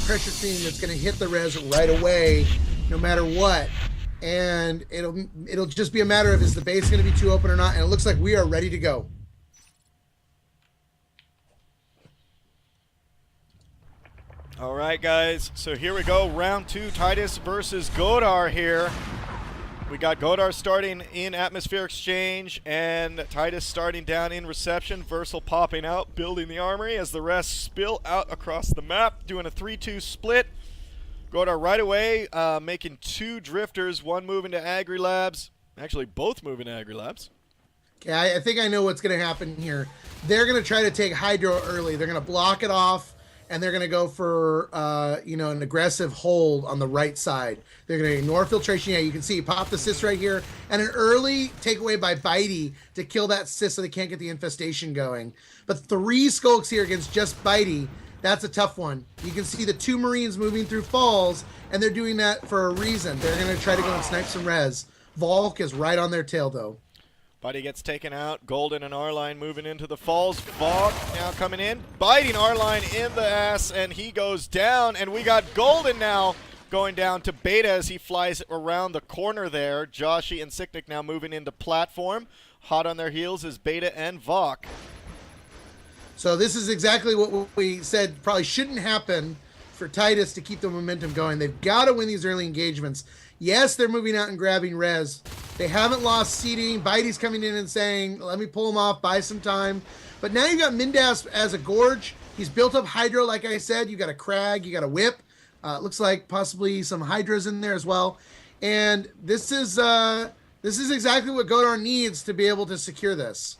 pressure team that's going to hit the res right away, no matter what. And it'll just be a matter of, is the base going to be too open or not? And it looks like we are ready to go. All right, guys. So here we go. Round 2, Titus versus Godar here. We got Godar starting in Atmosphere Exchange and Titus starting down in Reception. Versal popping out, building the armory as the rest spill out across the map, doing a 3-2 split. Godar right away making 2 drifters, one moving to Agri Labs. Actually, both moving to Agri Labs. Okay, I think I know what's going to happen here. They're going to try to take Hydro early. They're going to block it off. And they're going to go for, an aggressive hold on the right side. They're going to ignore filtration. Yeah, you can see pop the cyst right here. And an early takeaway by Bitey to kill that cyst so they can't get the infestation going. But 3 skulks here against just Bitey. That's a tough one. You can see the 2 Marines moving through falls, and they're doing that for a reason. They're going to try to go and snipe some res. Volk is right on their tail, though. Bitey gets taken out. Golden and R-Line moving into the falls. Vog now coming in, biting R-Line in the ass, and he goes down. And we got Golden now going down to Beta as he flies around the corner there. Joshy and Sicknick now moving into platform. Hot on their heels is Beta and Vok. So this is exactly what we said probably shouldn't happen for Titus to keep the momentum going. They've got to win these early engagements. Yes, they're moving out and grabbing res. They haven't lost seeding. Bitey's coming in and saying, let me pull him off, buy some time. But now you've got Mindas as a Gorge. He's built up Hydro, like I said. You got a Crag, you got a Whip. Looks like possibly some Hydras in there as well. And this is exactly what Godar needs to be able to secure this.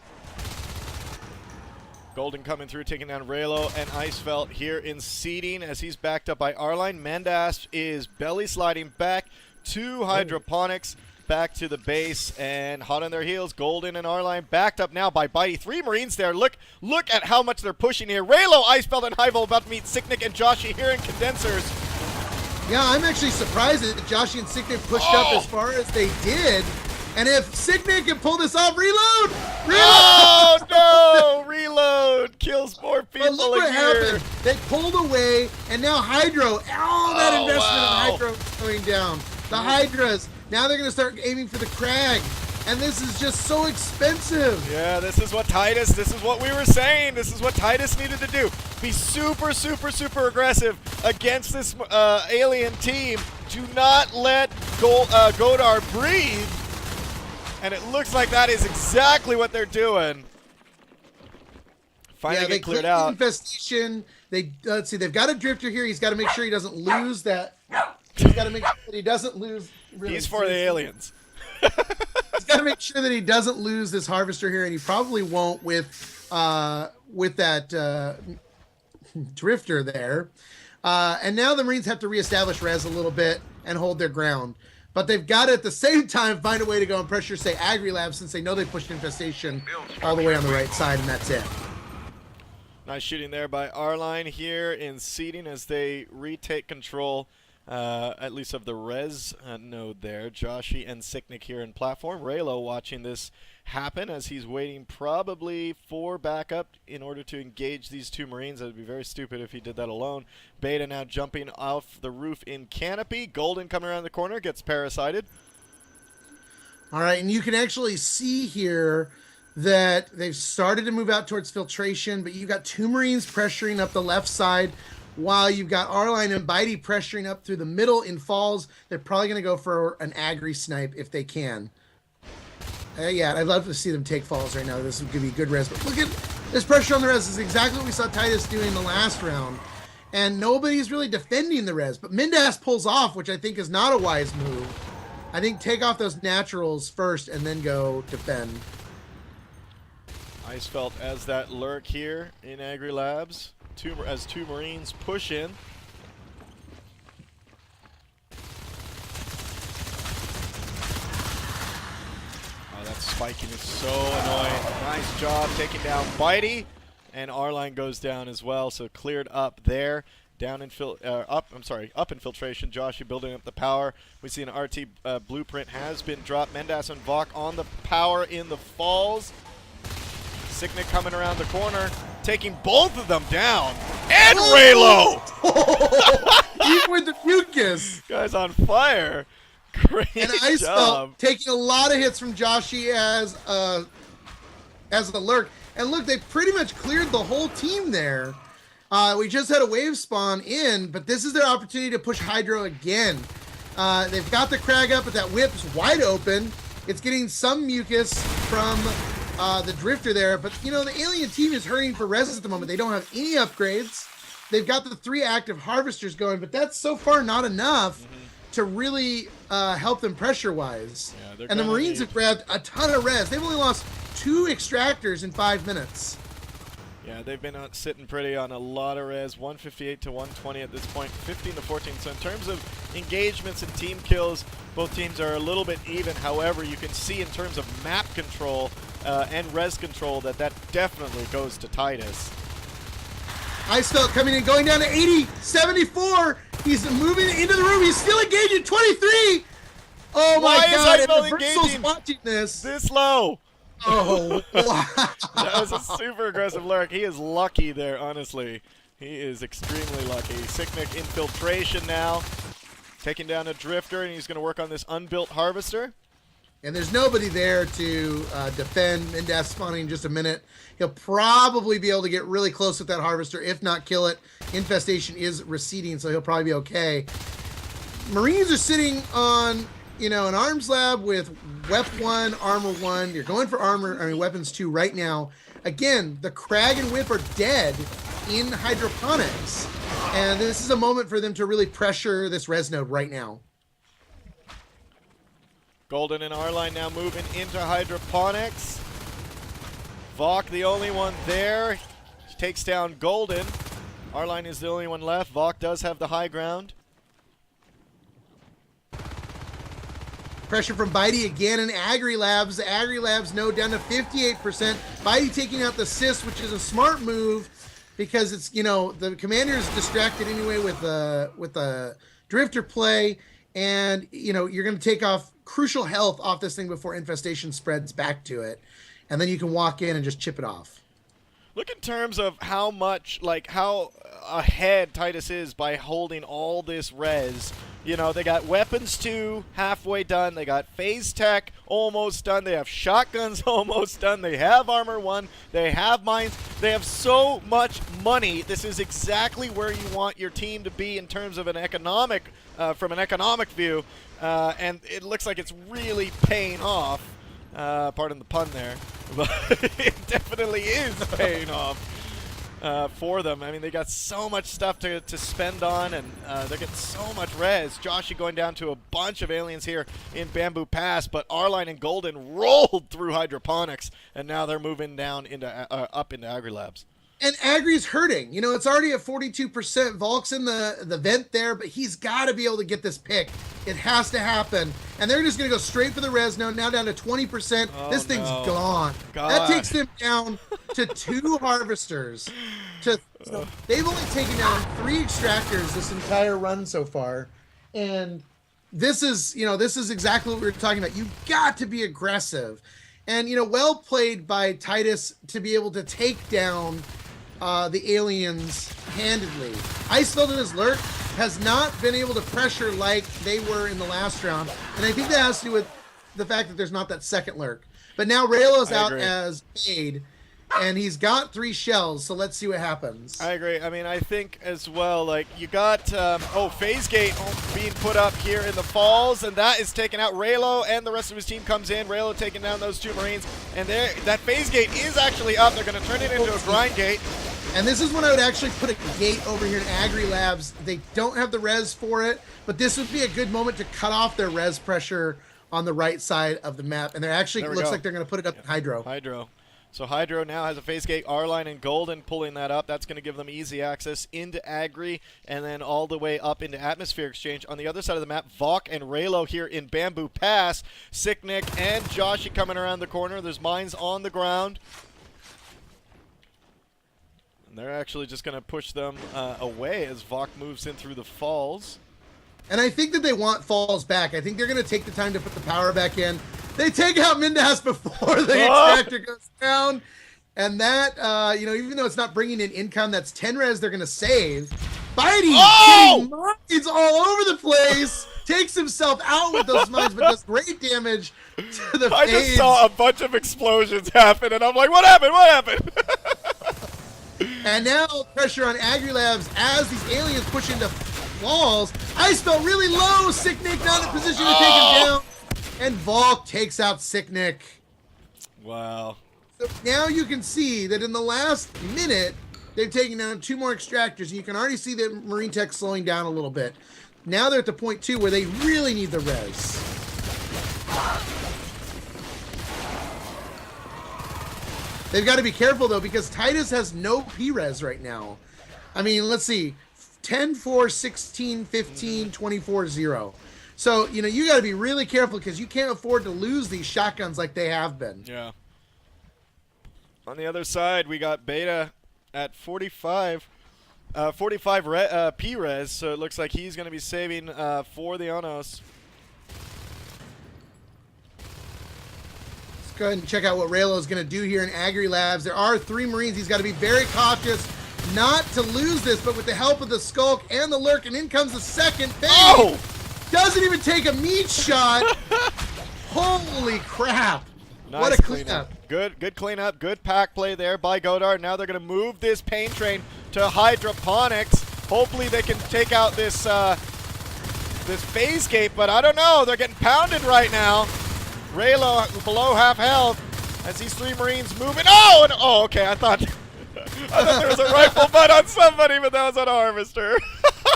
Golden coming through, taking down Raylo and Icefelt here in seeding as he's backed up by R-Line. Mendas is belly sliding back to Hydroponics, back to the base, and hot on their heels. Golden and R-Line backed up now by Bitey. 3 Marines there. Look at how much they're pushing here. Raylo, Icefelt, and Hyvel about to meet Sicknick and Joshy here in Condensers. Yeah, I'm actually surprised that Joshy and Sicknick pushed up as far as they did. And if Sicknick can pull this off, reload! Oh, no! Reload! Kills more people but look what happened. They pulled away, and now Hydro, all that investment in Hydro is going down. The Hydras, now they're going to start aiming for the Crag. And this is just so expensive. Yeah, this is what we were saying. This is what Titus needed to do. Be super, super, super aggressive against this alien team. Do not let Godar breathe. And it looks like that is exactly what they're doing. Finally get cleared out. Infestation. Let's see, they've got a drifter here. He's got to make sure he doesn't lose that. He's got to make sure that he doesn't lose. Really, he's for the aliens. He's got to make sure that he doesn't lose this harvester here, and he probably won't with that drifter there. And now the Marines have to reestablish res a little bit and hold their ground. But they've got to, at the same time, find a way to go and pressure, say, Agri Labs, since they know they pushed Infestation all the way on the right side, and that's it. Nice shooting there by R-Line here in seeding as they retake control, at least of the res node there. Joshy and Sicknick here in platform. Raylo watching this happen as he's waiting probably for backup in order to engage these 2 Marines. That would be very stupid if he did that alone. Beta now jumping off the roof in Canopy. Golden coming around the corner, gets parasited. All right, and you can actually see here that they've started to move out towards filtration, but you've got 2 Marines pressuring up the left side while you've got R-Line and Bitey pressuring up through the middle in falls. They're probably going to go for an Agri snipe if they can. Yeah, I'd love to see them take falls right now. This would give you good res. But look at this pressure on the res. This is exactly what we saw Titus doing the last round. And nobody's really defending the res. But Mindas pulls off, which I think is not a wise move. I think take off those naturals first and then go defend. Icefelt as that lurk here in Agri Labs. 2 Marines push in. That spiking is so annoying. Nice job taking down Bitey, and R-Line goes down as well. So cleared up there. Up infiltration. Joshy building up the power. We see an RT blueprint has been dropped. Mendas and Vok on the power in the falls. Sicknick coming around the corner, taking both of them down. And Raylo! this. Guy's on fire. Great And job. taking a lot of hits from Joshy as the lurk. And look, they pretty much cleared the whole team there. We just had a wave spawn in, but this is their opportunity to push Hydro again. They've got the crag up, but that whip's wide open. It's getting some mucus from the drifter there, but you know, the alien team is hurting for res at the moment. They don't have any upgrades. They've got the 3 active harvesters going, but that's so far not enough to really help them pressure-wise. Yeah, and the Marines have grabbed a ton of res. They've only lost 2 extractors in 5 minutes. Yeah, they've been sitting pretty on a lot of res, 158 to 120 at this point, 15 to 14. So in terms of engagements and team kills, both teams are a little bit even. However, you can see in terms of map control and res control that definitely goes to Titus. Icefelt coming in, going down to 80, 74. He's moving into the room. He's still engaged at 23. Oh my God! And Reversal's watching this low. Oh, wow. That was a super aggressive lurk. He is lucky there, honestly. He is extremely lucky. Sicknick infiltration now. Taking down a drifter, and he's going to work on this unbuilt harvester. And there's nobody there to defend Mindas spawning in just a minute. He'll probably be able to get really close with that harvester, if not kill it. Infestation is receding, so he'll probably be okay. Marines are sitting on, you know, an arms lab with Wep 1, Armor 1. You're going for weapons 2 right now. Again, the Crag and Whip are dead in hydroponics. And this is a moment for them to really pressure this res node right now. Golden and R-Line now moving into hydroponics. Vok the only one there. He takes down Golden. R-Line is the only one left. Vok does have the high ground. Pressure from Bitey again in Agri Labs. The Agri Labs node down to 58%. Bitey taking out the Sis, which is a smart move because it's, you know, the commander is distracted anyway with the drifter play, and you know, you're going to take off crucial health off this thing before infestation spreads back to it, and then you can walk in and just chip it off. Look in terms of how much, like how ahead Titus is by holding all this res. You know, they got weapons 2 halfway done. They got phase tech almost done. They have shotguns almost done. They have armor 1. They have mines. They have so much money. This is exactly where you want your team to be in terms of an economic, from an economic view. And it looks like it's really paying off. Pardon the pun there, but it definitely is paying off for them. I mean, they got so much stuff to spend on, and they're getting so much res. Joshy going down to a bunch of aliens here in Bamboo Pass, but R-Line and Golden rolled through hydroponics, and now they're moving down into up into Agri Labs. And Agri's hurting. You know, it's already at 42%. Volk's in the vent there, but he's got to be able to get this pick. It has to happen. And they're just going to go straight for the res node, now down to 20%. Oh, this thing's gone. God. That takes them down to 2 harvesters. So they've only taken down 3 extractors this entire run so far. And this is, you know, this is exactly what we were talking about. You've got to be aggressive. And, you know, well played by Titus to be able to take down the aliens handedly. Icefeld and his lurk has not been able to pressure like they were in the last round, and I think that has to do with the fact that there's not that second lurk. But now Raylo's out as aid, and he's got 3 shells, so let's see what happens. I agree. I mean, I think as well, like, you got, phase gate being put up here in the falls, and that is taken out. Raylo and the rest of his team comes in. Raylo taking down those 2 Marines, and that phase gate is actually up. They're going to turn it into a grind gate. And this is when I would actually put a gate over here in Agri Labs. They don't have the res for it, but this would be a good moment to cut off their res pressure on the right side of the map. And they're actually, looks like they're going to put it up in Hydro. Hydro. So Hydro now has a phase gate, R-Line and Golden pulling that up. That's going to give them easy access into Agri and then all the way up into Atmosphere Exchange. On the other side of the map, Vok and Raylo here in Bamboo Pass. Sicknick and Joshy coming around the corner. There's mines on the ground. They're actually just going to push them away as Vok moves in through the falls. And I think that they want falls back. I think they're going to take the time to put the power back in. They take out Mindas before the extractor goes down. And that, you know, even though it's not bringing in income, that's 10 res they're going to save. Bitey getting mines all over the place, takes himself out with those mines, but does great damage to the I fades. just saw a bunch of explosions happen, and I'm like, what happened? What happened? And now pressure on AgriLabs as these aliens push into walls. Ice felt really low. Sicknick not in a position to take him down. And Valk takes out Sicknick. Wow. So now you can see that in the last minute, they've taken down 2 more extractors. And you can already see the Marine Tech slowing down a little bit. Now they're at the point 2 where they really need the res. They've got to be careful, though, because Titus has no P-res right now. I mean, let's see. 10, 4, 16, 15, 24, 0. So, you know, you got to be really careful because you can't afford to lose these shotguns like they have been. Yeah. On the other side, we got Beta at 45. 45 P-res, so it looks like he's going to be saving for the Onos. Go ahead and check out what Raylo is going to do here in AgriLabs. There are 3 Marines. He's got to be very cautious not to lose this, but with the help of the Skulk and the Lurk, and in comes the second phase. Oh! Doesn't even take a meat shot. Holy crap. Nice what a cleanup. Good cleanup. Good pack play there by Godar. Now they're going to move this pain train to hydroponics. Hopefully they can take out this this phase gate, but I don't know. They're getting pounded right now. Raylo below half health as these 3 Marines moving. Oh, and, oh, okay. I thought there was a rifle butt on somebody, but that was on a harvester.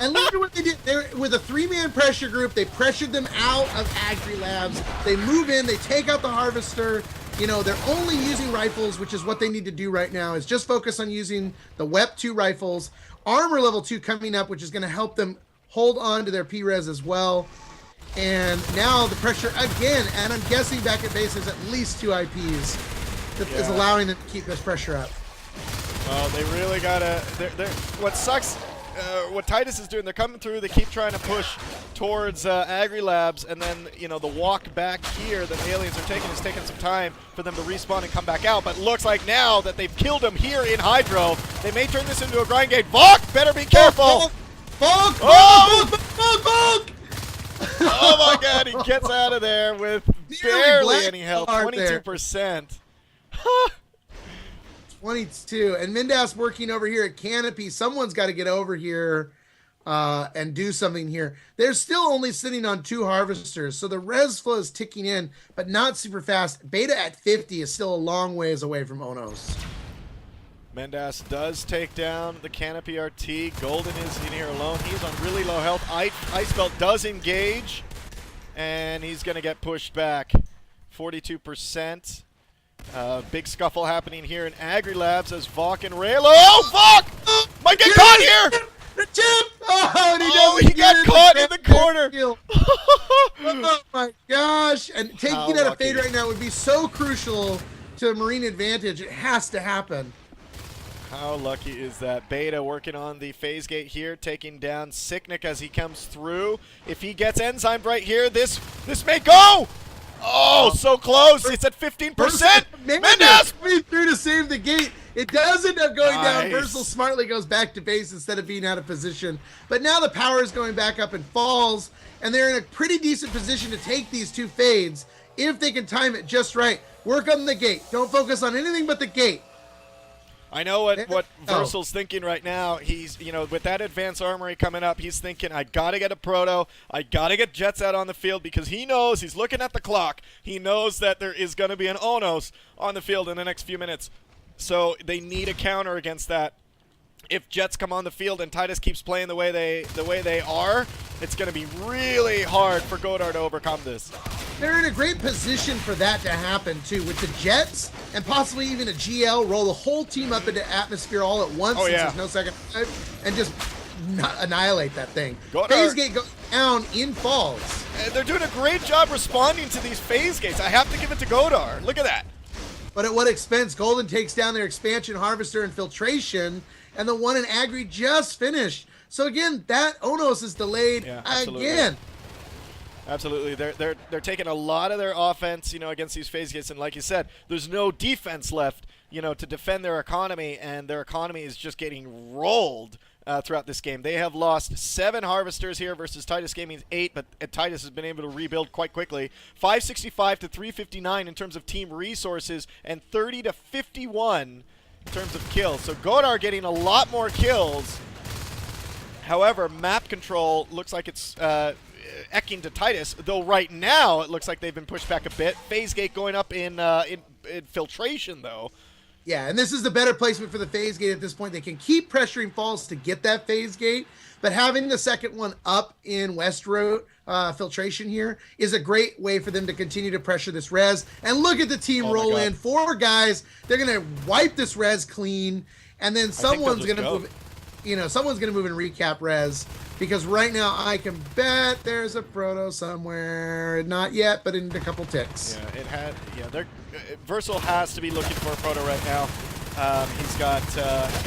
And look at what they did. They're with a 3-man pressure group. They pressured them out of AgriLabs. They move in. They take out the harvester. You know, they're only using rifles, which is what they need to do right now, is just focus on using the WEP2 rifles. Armor level 2 coming up, which is going to help them hold on to their P-res as well. And now the pressure again, and I'm guessing back at base there's at least 2 IPs that is allowing them to keep this pressure up. Well, they really gotta. What sucks, what Titus is doing, they're coming through. They keep trying to push towards AgriLabs, and then the walk back here that the aliens are taking is taking some time for them to respawn and come back out. But looks like now that they've killed him here in Hydro, they may turn this into a grind gate. Valk, better be careful. Valk! Oh! Oh my God, he gets out of there with barely any health, 22%. 22. And Mindas working over here at Canopy. Someone's got to get over here and do something here. They're still only sitting on 2 harvesters, so the res flow is ticking in, but not super fast. Beta at 50 is still a long ways away from Onos. Mendas does take down the Canopy RT. Golden is in here alone. He's on really low health. Ice Belt does engage, and he's going to get pushed back. 42%. Big scuffle happening here in AgriLabs as Valk and Raylo. Oh, Valk! Might get caught here! The chip! Oh, and he got caught in the corner. Oh my gosh! And taking out a fade right now would be so crucial to a Marine advantage. It has to happen. How lucky is that? Beta working on the phase gate here, taking down Sicknick as he comes through. If he gets enzymed right here, this may go! Oh, so close! It's at 15%! Mendes! Coming through to save the gate. It does end up going down. Versal smartly goes back to base instead of being out of position. But now the power is going back up and falls, and they're in a pretty decent position to take these 2 fades if they can time it just right. Work on the gate. Don't focus on anything but the gate. I know what Versal's thinking right now. He's, with that advanced armory coming up, he's thinking, I got to get a proto. I got to get Jets out on the field because he knows, he's looking at the clock. He knows that there is going to be an Onos on the field in the next few minutes. So they need a counter against that. If Jets come on the field and Titus keeps playing the way they are, it's going to be really hard for Godar to overcome this. They're in a great position for that to happen, too, with the Jets and possibly even a GL roll the whole team up into atmosphere all at once since there's no second life, and just annihilate that thing. Phase gate goes down in falls. And they're doing a great job responding to these phase gates. I have to give it to Godar. Look at that. But at what expense? Golden takes down their expansion harvester and filtration, and the one in Agri just finished. So again, that Onos is delayed again. Absolutely. They're taking a lot of their offense, against these phase gates, and like you said, there's no defense left, to defend their economy, and their economy is just getting rolled throughout this game. They have lost 7 harvesters here versus Titus Gaming's 8, but Titus has been able to rebuild quite quickly. 565 to 359 in terms of team resources, and 30 to 51 in terms of kills. So Godar getting a lot more kills. However, map control looks like it's ecking to Titus, though right now it looks like they've been pushed back a bit. Phase gate going up in filtration, though. Yeah, and this is the better placement for the phase gate at this point. They can keep pressuring falls to get that phase gate, but having the second one up in West Road filtration here is a great way for them to continue to pressure this res. And look at the team roll in. 4 guys. They're going to wipe this res clean, and then someone's going to move. Someone's going to move and recap res, because right now I can bet there's a proto somewhere. Not yet, but in a couple ticks. Yeah, Versal has to be looking for a proto right now. He's got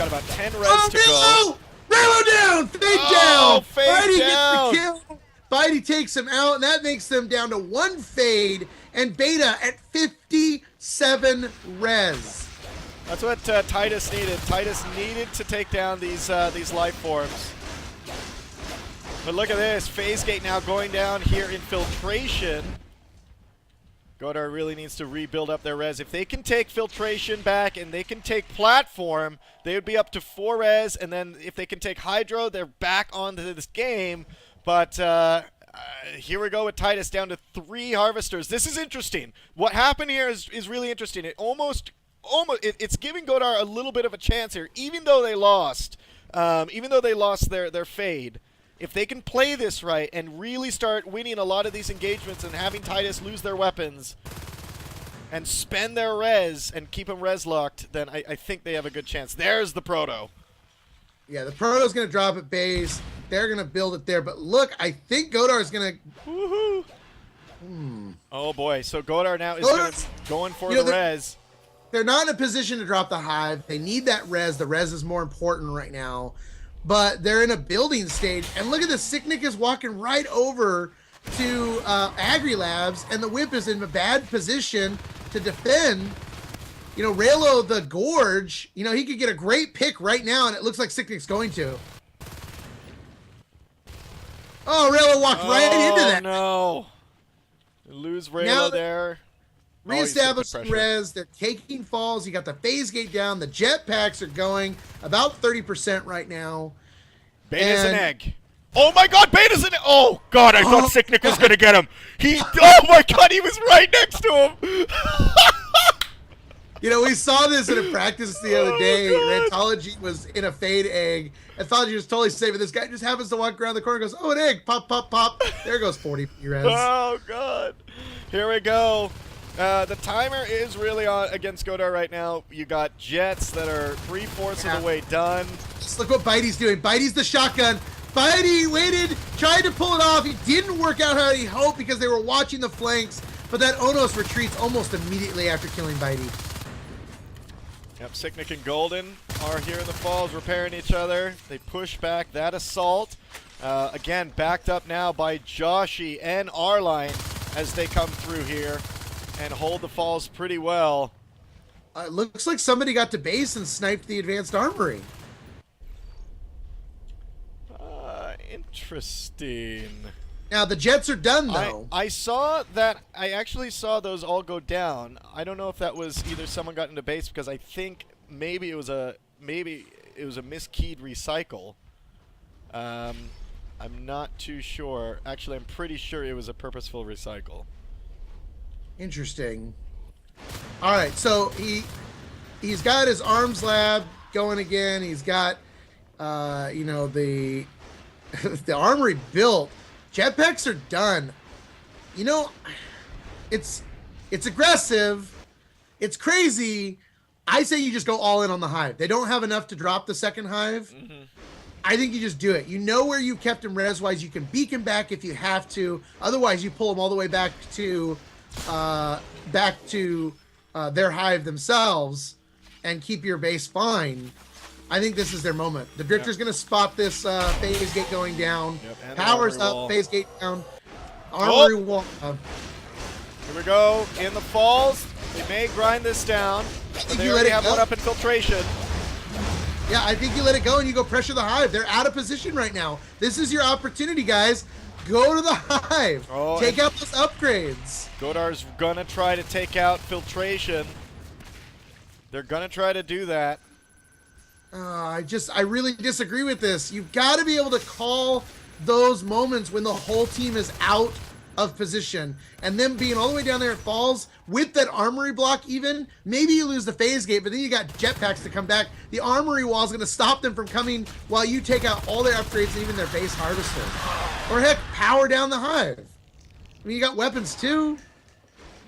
about 10 res to go. Relo down! Fade down! Fade down! Gets the kill. Bitey takes him out, and that makes them down to 1 fade, and Beta at 57 res. That's what Titus needed. Titus needed to take down these life forms. But look at this. Phase gate now going down here in filtration. Godar really needs to rebuild up their res. If they can take filtration back and they can take platform, they would be up to 4 res. And then if they can take hydro, they're back onto this game. But here we go with Titus down to 3 harvesters. This is interesting. What happened here is really interesting. It's giving Godar a little bit of a chance here, even though they lost. Their fade. If they can play this right and really start winning a lot of these engagements and having Titus lose their weapons and spend their res and keep them res locked, then I think they have a good chance. There's the proto. Yeah, the proto's going to drop at base. They're going to build it there. But look, I think Godar is going to... Woohoo! Oh boy, so Godar now is going for the res. They're not in a position to drop the hive. They need that res. The res is more important right now. But they're in a building stage. And look at this. Sicknick is walking right over to Agri Labs, and the whip is in a bad position to defend. Raylo the Gorge, he could get a great pick right now, and it looks like Sicknick's going to. Oh, Raylo walked right into that. Oh, no. Lose Raylo there. Reestablishing res, they're taking falls. You got the phase gate down. The jetpacks are going about 30% right now. Beta's an egg. Oh my God, Beta's an egg. Oh God, I thought Sicknick was gonna get him. Oh my God, he was right next to him. We saw this in a practice the other day. Rantology was in a fade egg. Anthology was totally safe, and this guy just happens to walk around the corner and goes, oh, an egg, pop, pop, pop. There goes 40 res. Oh God. Here we go. The timer is really on against Godar right now. You got jets that are 3/4 of the way done. Just look what Bitey's doing. Bitey's the shotgun. Bitey waited, tried to pull it off. He didn't work out how he hoped because they were watching the flanks. But that Onos retreats almost immediately after killing Bitey. Yep, Sicknick and Golden are here in the falls repairing each other. They push back that assault. Again, backed up now by Joshi and R-Line as they come through here and hold the falls pretty well. It looks like somebody got to base and sniped the advanced armory. Interesting. Now, the jets are done, though. I saw that. I actually saw those all go down. I don't know if that was either someone got into base, because I think maybe it was a miskeyed recycle. I'm not too sure. Actually, I'm pretty sure it was a purposeful recycle. Interesting. All right, so he's got his arms lab going again. He's got the the armory built. Jetpacks are done. It's aggressive. It's crazy. I say you just go all in on the hive. They don't have enough to drop the second hive. Mm-hmm. I think you just do it. You know where you kept him res-wise. You can beacon back if you have to. Otherwise, you pull them all the way back to their hive themselves and keep your base fine. I think this is their moment. The Drifter's going to spot this phase gate going down. Yep, Powers up, phase gate down. Armory wall. Here we go. In the falls. They may grind this down. But they already have one up in filtration. Yeah, I think you let it go and you go pressure the hive. They're out of position right now. This is your opportunity, guys. Go to the hive. Take out those upgrades. Godar's gonna try to take out filtration. They're gonna try to do that. I really disagree with this. You've got to be able to call those moments when the whole team is out of position, and them being all the way down there at falls with that armory block. Even maybe you lose the phase gate, but then you got jetpacks to come back. The armory wall is going to stop them from coming while you take out all their upgrades and even their base harvester, or heck, power down the hive. I mean, you got weapons too.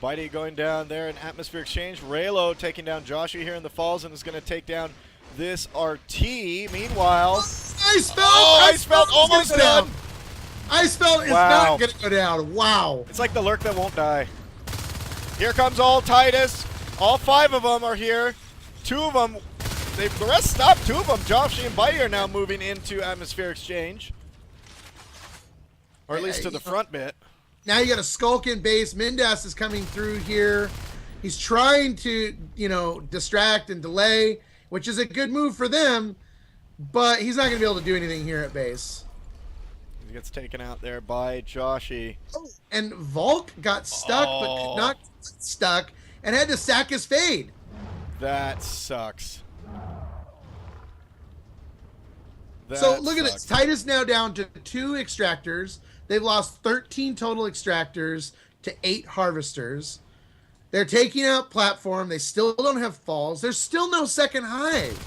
Bitey going down there in atmosphere exchange. Raylo taking down Joshua here in the falls and is going to take down this RT. Meanwhile, Ice Belt! Ice Belt almost done. Ice Belt is not going to go down. Wow. It's like the lurk that won't die. Here comes all Titus. All 5 of them are here. 2 of them, the rest stopped. 2 of them, Josh and Bitey, are now moving into atmosphere exchange. Or at least to the front bit. Now you got a Skulk in base. Mindas is coming through here. He's trying to, distract and delay, which is a good move for them, but he's not going to be able to do anything here at base. He gets taken out there by Joshy. Oh, and Volk got stuck, but could not get stuck, and had to sack his fade. That sucks. So look at this. Titus now down to 2 extractors. They've lost 13 total extractors to 8 harvesters. They're taking out platform. They still don't have falls. There's still no second hive.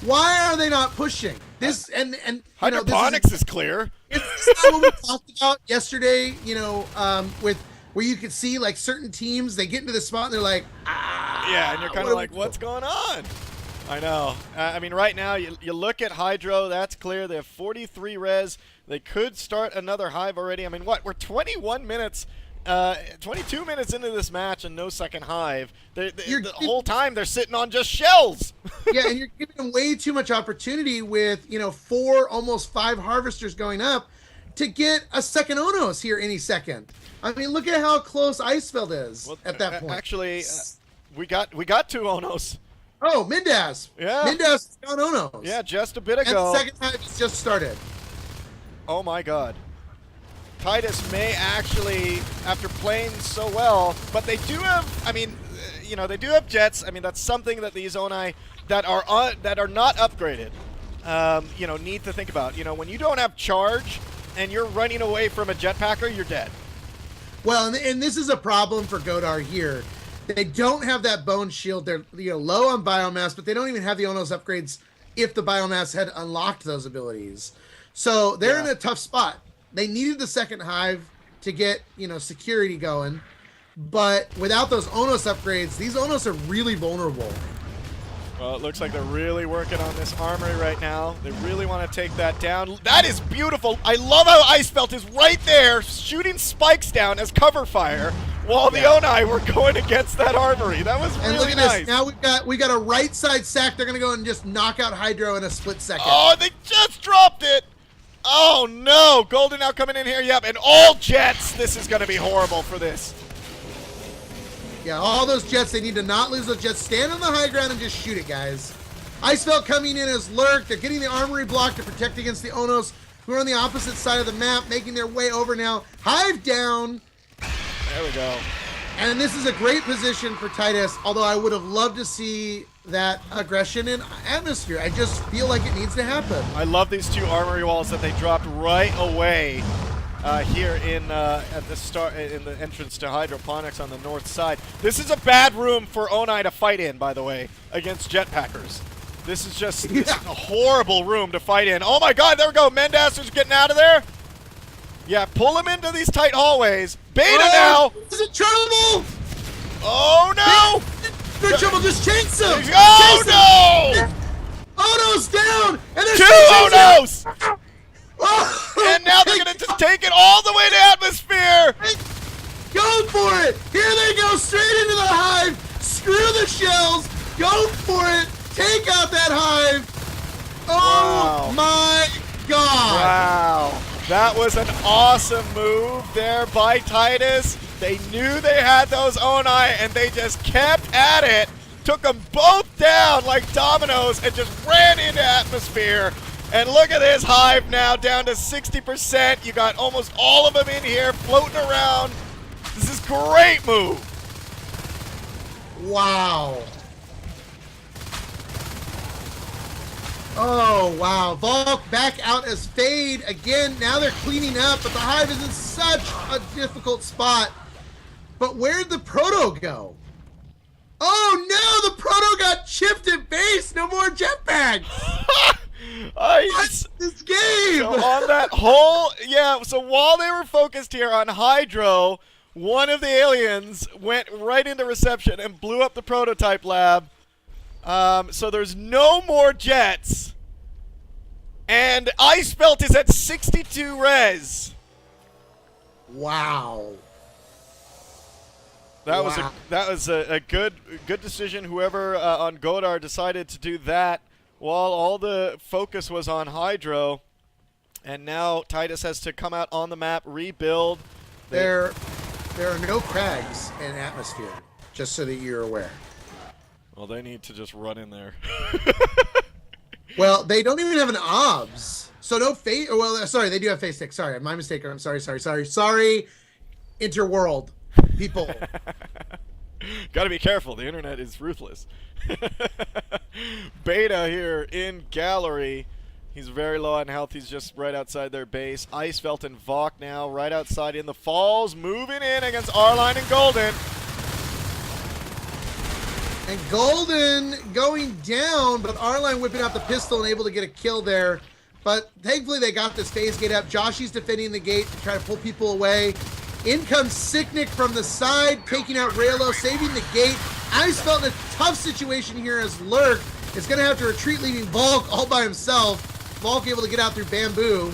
Why are they not pushing this? And hydroponics is clear. It's what we talked about yesterday. With where you could see like certain teams, they get into the spot and they're like, yeah, and you're kind of like, what's going on? I know. I mean, right now you look at Hydro. That's clear. They have 43 res. They could start another hive already. I mean, we're 21 minutes. 22 minutes into this match and no second hive. The whole time they're sitting on just shells. Yeah, and you're giving them way too much opportunity with 4, almost 5 harvesters going up to get a second Onos here any second. I mean, look at how close Icefeld is at that point. Actually, we got 2 Onos. Oh, Mindas. Yeah. Mindas got Onos. Yeah, just a bit ago. And the second hive has just started. Oh my God. Titus may actually, after playing so well, but they do have, they do have jets. I mean, that's something that these Oni that are not upgraded, need to think about. When you don't have charge and you're running away from a jetpacker, you're dead. Well, and this is a problem for Godar here. They don't have that bone shield. They're low on biomass, but they don't even have the Onos upgrades if the biomass had unlocked those abilities. So they're in a tough spot. They needed the second hive to get, security going. But without those Onos upgrades, these Onos are really vulnerable. Well, it looks like they're really working on this armory right now. They really want to take that down. That is beautiful. I love how Icefelt is right there shooting spikes down as cover fire while the Oni were going against that armory. That was really nice. And look at this. Now we got a right side sack. They're going to go and just knock out Hydro in a split second. Oh, they just dropped it. Oh no, Golden now coming in here, yep, and all jets. This is going to be horrible for this. Yeah, all those jets, they need to not lose those jets. Stand on the high ground and just shoot it, guys. Icefeld coming in as Lurk. They're getting the armory block to protect against the Onos, who are on the opposite side of the map, making their way over now. Hive down. There we go. And this is a great position for Titus, although I would have loved to see that aggression in atmosphere. I just feel like it needs to happen. I love these 2 armory walls that they dropped right away here in at the start in the entrance to hydroponics on the north side. This is a bad room for Oni to fight in, by the way, against jetpackers. This is just a horrible room to fight in. Oh my God, there we go. Mendas is getting out of there. Yeah, pull him into these tight hallways. Beta now. Is it trouble? Oh no! They're trouble. Just chase him. Oh no! Onos down. And there's 2 Onos. And now they're gonna just take it all the way to atmosphere. Go for it. Here they go, straight into the hive. Screw the shells. Go for it. Take out that hive. Oh my God. Wow. That was an awesome move there by Titus. They knew they had those Oni, and they just kept at it. took them both down like dominoes and just ran into atmosphere. And look at this Hive now down to 60%. You got almost all of them in here floating around. This is great move. Wow. Oh, wow. Volk back out as Fade again. Now they're cleaning up, but the Hive is in such a difficult spot. But where'd the Proto go? Oh, no! The Proto got chipped at base. No more jetpacks. What's this game? So on that whole, yeah, so while they were focused here on Hydro, one of the aliens went right into reception and blew up the prototype lab. So there's no more jets. And Ice Belt is at 62 res. Wow. That was a good decision. Whoever on Godar decided to do that while all the focus was on Hydro. And now Titus has to come out on the map, rebuild. There are no crags in atmosphere, just so that you're aware. Well, they need to just run in there. Well, they don't even have an OBS. So no face. Well, sorry, they do have face stick. Sorry, my mistake. I'm sorry. Interworld people. Got to be careful. The internet is ruthless. Beta here in gallery. He's very low on health. He's just right outside their base. Icefelt and Vok now right outside in the falls. Moving in against Arline and Golden. And Golden going down, but Arline whipping out the pistol and able to get a kill there. But thankfully they got this phase gate up. Joshy's defending the gate to try to pull people away. In comes Sicknick from the side, taking out Raylo, saving the gate. Icefelt in a tough situation here as Lurk is going to have to retreat, leaving Volk all by himself. Volk able to get out through bamboo.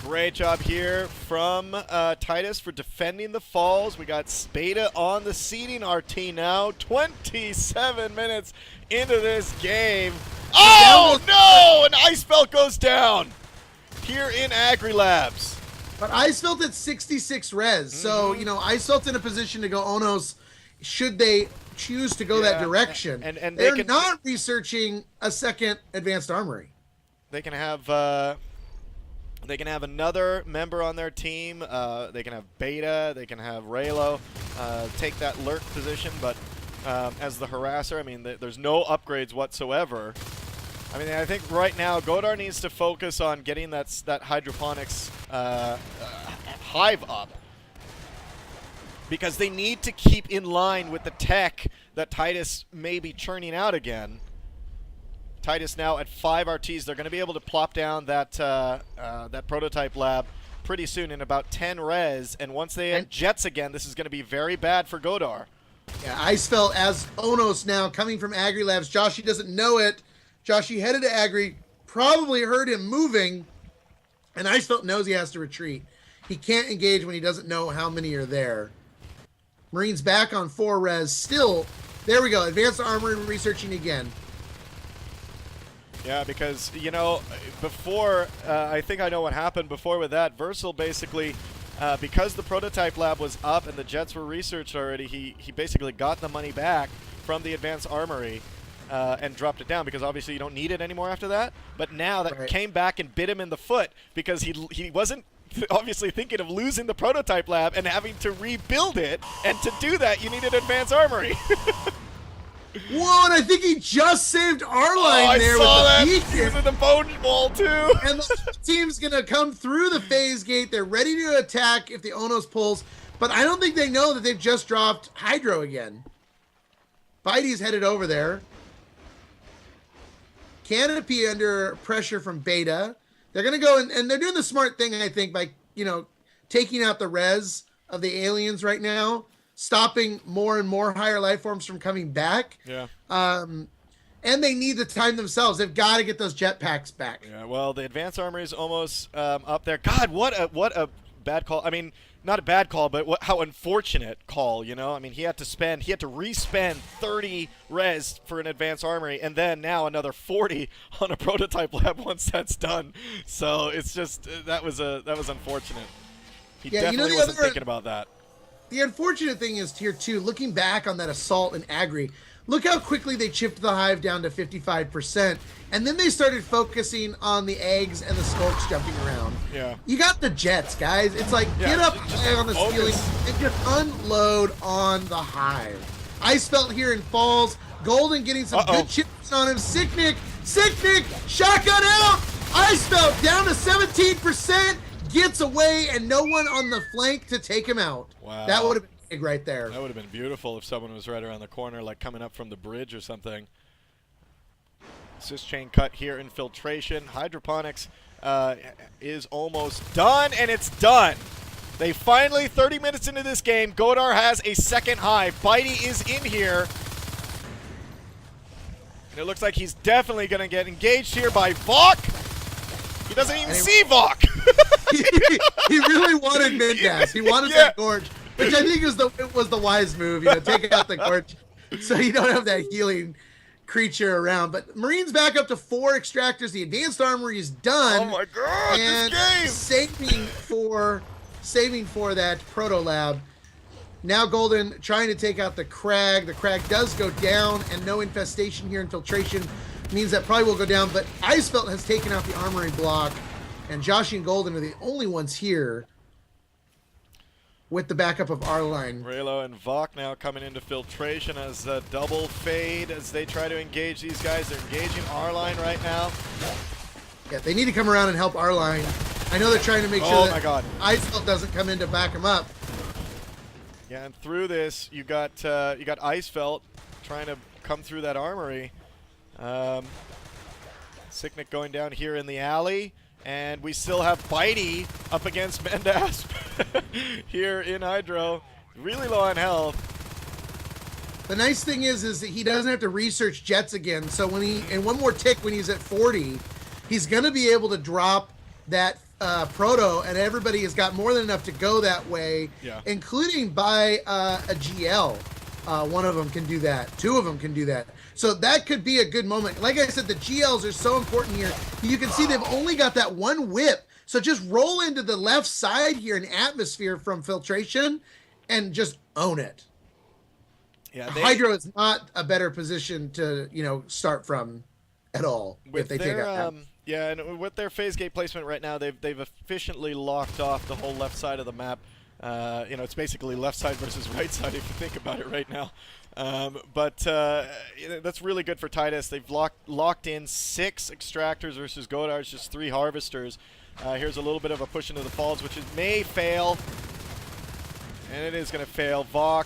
Great job here from Titus for defending the falls. We got Spada on the seeding RT now. 27 minutes into this game. Oh, no! An Ice Belt goes down here in Agri Labs. But Icefelt at 66 res. So, you know, Icefelt's in a position to go Onos should they choose to go that direction. And they're not researching a second advanced armory. They can have another member on their team. They can have Beta. They can have Raylo take that lurk position. But as the harasser, I mean, there's no upgrades whatsoever. I mean, I think right now Godar needs to focus on getting that hydroponics hive up, because they need to keep in line with the tech that Titus may be churning out again. Titus now at 5 RTs. They're going to be able to plop down that that prototype lab pretty soon in about 10 res. And once they have jets again, this is going to be very bad for Godar. Yeah, Icefelt as Onos now coming from Agri Labs. Joshy doesn't know it. Joshy headed to Agri, probably heard him moving, and Icefelt knows he has to retreat. He can't engage when he doesn't know how many are there. Marines back on 4 res. Still, there we go. Advanced armory researching again. Yeah, because, you know, before, I think I know what happened before with that. Versal basically, because the prototype lab was up and the jets were researched already, he basically got the money back from the advanced armory and dropped it down, because obviously you don't need it anymore after that. But now that came back and bit him in the foot, because he wasn't obviously thinking of losing the prototype lab and having to rebuild it, and to do that you needed advanced armory. Whoa, and I think he just saved Arline there with the beacon. Using the bone wall too. And the team's gonna come through the phase gate. They're ready to attack if the Onos pulls, but I don't think they know that they've just dropped Hydro again. Bitey's headed over there. Canopy under pressure from Beta. They're gonna go and they're doing the smart thing, I think, by, you know, taking out the res of the aliens right now, stopping more and more higher life forms from coming back. Yeah. And they need the time themselves. They've got to get those jetpacks back. Yeah. Well, the advanced armory is almost up there. God, what a bad call. I mean, not a bad call, but how unfortunate call. You know, I mean, he had to re-spend 30 res for an advanced armory, and then now another 40 on a prototype lab once that's done. So it's just that was unfortunate. He definitely wasn't thinking about that. the unfortunate thing is here too, looking back on that assault and Agri, look how quickly they chipped the hive down to 55%, and then they started focusing on the eggs and the skulks jumping around. Yeah. You got the jets, guys. It's like, Yeah, get up just on the focus. ceiling and just unload on the hive. Ice Felt here and falls. Golden getting some good chips on him. Sicknick, shotgun out. Ice Felt down to 17%, gets away, and no one on the flank to take him out. Wow. That would have been big right there. That would have been beautiful if someone was right around the corner, like coming up from the bridge or something. Assist chain cut here, infiltration. Hydroponics is almost done, and it's done. They finally, 30 minutes into this game, Godar has a second hive. Bitey is in here. And it looks like he's definitely going to get engaged here by Vok. He doesn't even see Vok. He really wanted Mindas. He wanted that gorge, which I think was the wise move. You know, take out the gorge so you don't have that healing creature around. But Marine's back up to 4 extractors. The advanced armory is done. Oh my god, and this game! saving for that proto lab. Now Golden trying to take out the Crag. The Crag does go down, and no infestation here. Infiltration means that probably will go down, but Icefelt has taken out the armory block, and Josh and Golden are the only ones here with the backup of our line. Raylo and Vok now coming into filtration as a double fade as they try to engage these guys. They're engaging our line right now. Yeah, they need to come around and help our line. I know they're trying to make sure that Icefelt doesn't come in to back him up. Yeah, and through this, you got Icefelt trying to come through that armory. Sicknick going down here in the alley, and we still have Bitey up against Mendasp here in Hydro. Really low on health. The nice thing is that he doesn't have to research jets again. So when and one more tick when he's at 40, he's going to be able to drop that proto, and everybody has got more than enough to go that way, including by a GL. One of them can do that. 2 of them can do that. So that could be a good moment. Like I said, the GLs are so important here. You can see they've only got that one whip. So just roll into the left side here in atmosphere from filtration and just own it. Yeah, Hydro is not a better position to, start from at all if they take out. Yeah, and with their phase gate placement right now, they've efficiently locked off the whole left side of the map. It's basically left side versus right side if you think about it right now. But that's really good for Titus. They've locked in 6 extractors versus Godar's just 3 harvesters. Here's a little bit of a push into the falls, which may fail. And it is going to fail. Vok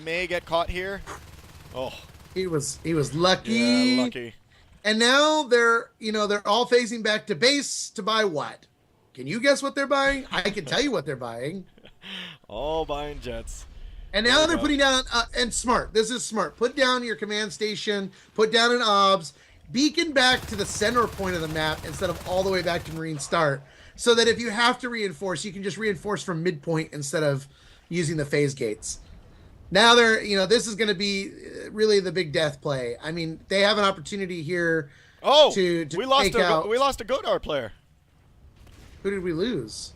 may get caught here. Oh. He was lucky. Yeah, lucky. And now they're all phasing back to base to buy what? Can you guess what they're buying? I can tell you what they're buying. All buying jets. And now they're putting down, and smart. This is smart. Put down your command station. Put down an OBS. Beacon back to the center point of the map instead of all the way back to Marine Start. So that if you have to reinforce, you can just reinforce from midpoint instead of using the phase gates. Now they're, this is going to be really the big death play. I mean, they have an opportunity here to we lost take out. We lost a Godar player. Who did we lose?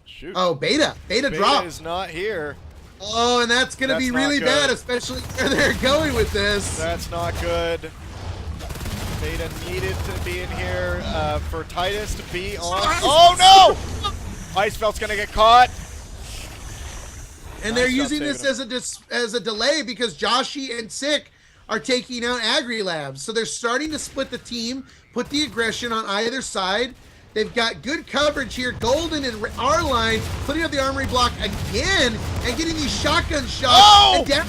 Shoot. Oh, Beta. Beta dropped. Beta is not here. Oh, and that's going to be really bad, especially where they're going with this. That's not good. Beta needed to be in here for Titus to be on. Oh, no! Icefelt's going to get caught. And they're using this as a delay because Joshi and Sick are taking out Agri Labs. So they're starting to split the team, put the aggression on either side. They've got good coverage here. Golden and our line putting up the armory block again and getting these shotgun shots. Oh! And down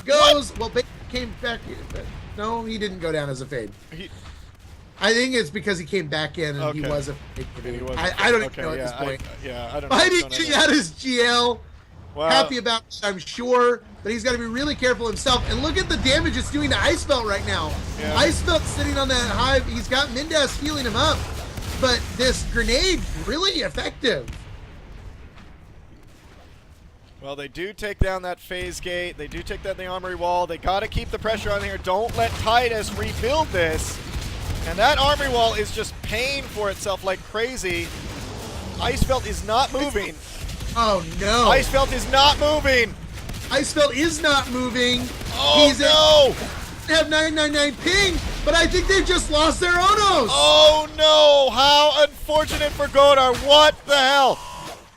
goes. Well, Baker came back. No, he didn't go down as a fade. I think it's because he came back in and he was a fade. I don't even know at this point. I don't know. Fighting getting out his GL. Wow. Happy about it, I'm sure, but he's got to be really careful himself. And look at the damage it's doing to Icefelt right now. Yeah. Icefelt sitting on that hive. He's got Mindas healing him up, but this grenade really effective. Well, they do take down that phase gate. They do take down the armory wall. They got to keep the pressure on here. Don't let Titus rebuild this. And that armory wall is just paying for itself like crazy. Icefelt is not moving. Oh no! Icefelt is not moving. Icefelt is not moving. Oh no! They have 999 ping, but I think they just lost their Onos. Oh no! How unfortunate for Godar. What the hell?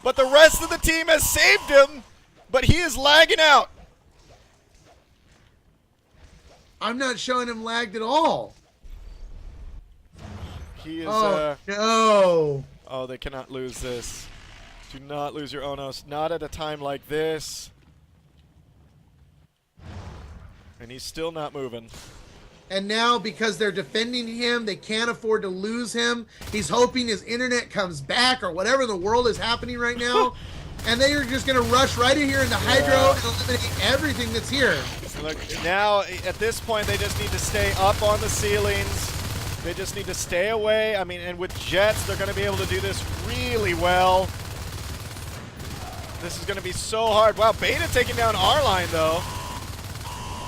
But the rest of the team has saved him, but he is lagging out. I'm not showing him lagged at all. He is, no. Oh, they cannot lose this. Do not lose your Onos. Not at a time like this. And he's still not moving. And now, because they're defending him, they can't afford to lose him. He's hoping his internet comes back or whatever in the world is happening right now. And they are just going to rush right in here into Hydro and eliminate everything that's here. Look, now, at this point, they just need to stay up on the ceilings. They just need to stay away. I mean, and with Jets, they're going to be able to do this really well. This is going to be so hard. Wow, Beta taking down R-Line, though.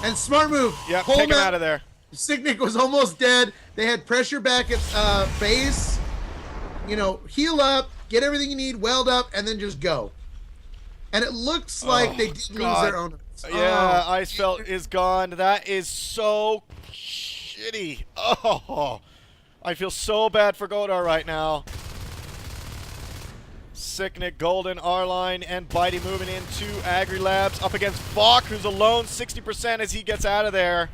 And smart move. Yep, take him out of there. Signic was almost dead. They had pressure back at base. You know, heal up, get everything you need, weld up, and then just go. And it looks like they did lose their own. Yeah, Icefelt is gone. That is so shitty. Oh, I feel so bad for Godar right now. Signic, Golden, R-Line, and Bitey moving into Agri Labs up against Vok, who's alone 60% as he gets out of there.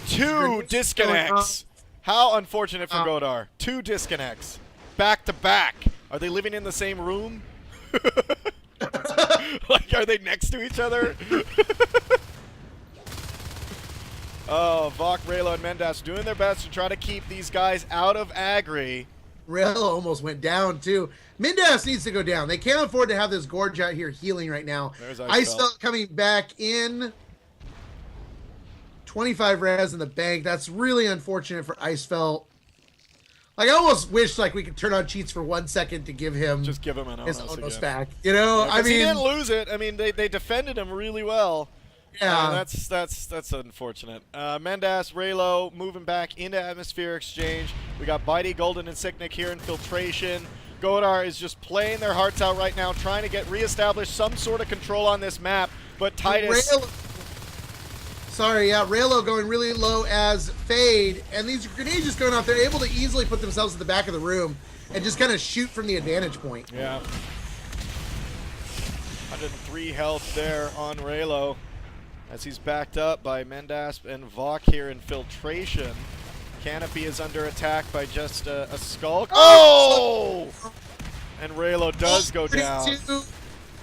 2 disconnects. How unfortunate for Godar. 2 disconnects. Back to back. Are they living in the same room? Like, are they next to each other? Oh, Vok, Raylo, and Mendas doing their best to try to keep these guys out of Agri. Raylo almost went down, too. Mendas needs to go down. They can't afford to have this Gorge out here healing right now. Icefelt coming back in. 25 res in the bank. That's really unfortunate for Icefelt. Like, I almost wish like we could turn on cheats for 1 second to give him just give him his Onos back. You know, yeah, I mean, he didn't lose it. I mean, they defended him really well. Yeah, that's unfortunate. Mendas, Raylo moving back into Atmosphere Exchange. We got Bitey, Golden, and Signic here in Filtration. Godar is just playing their hearts out right now, trying to reestablish some sort of control on this map. But Titus. Raylo going really low as Fade, and these grenades just going off. They're able to easily put themselves at the back of the room and just kind of shoot from the advantage point. Yeah. 103 health there on Raylo as he's backed up by Mendas and Vok here in Filtration. Canopy is under attack by just a Skulk. Oh! And Raylo does go down.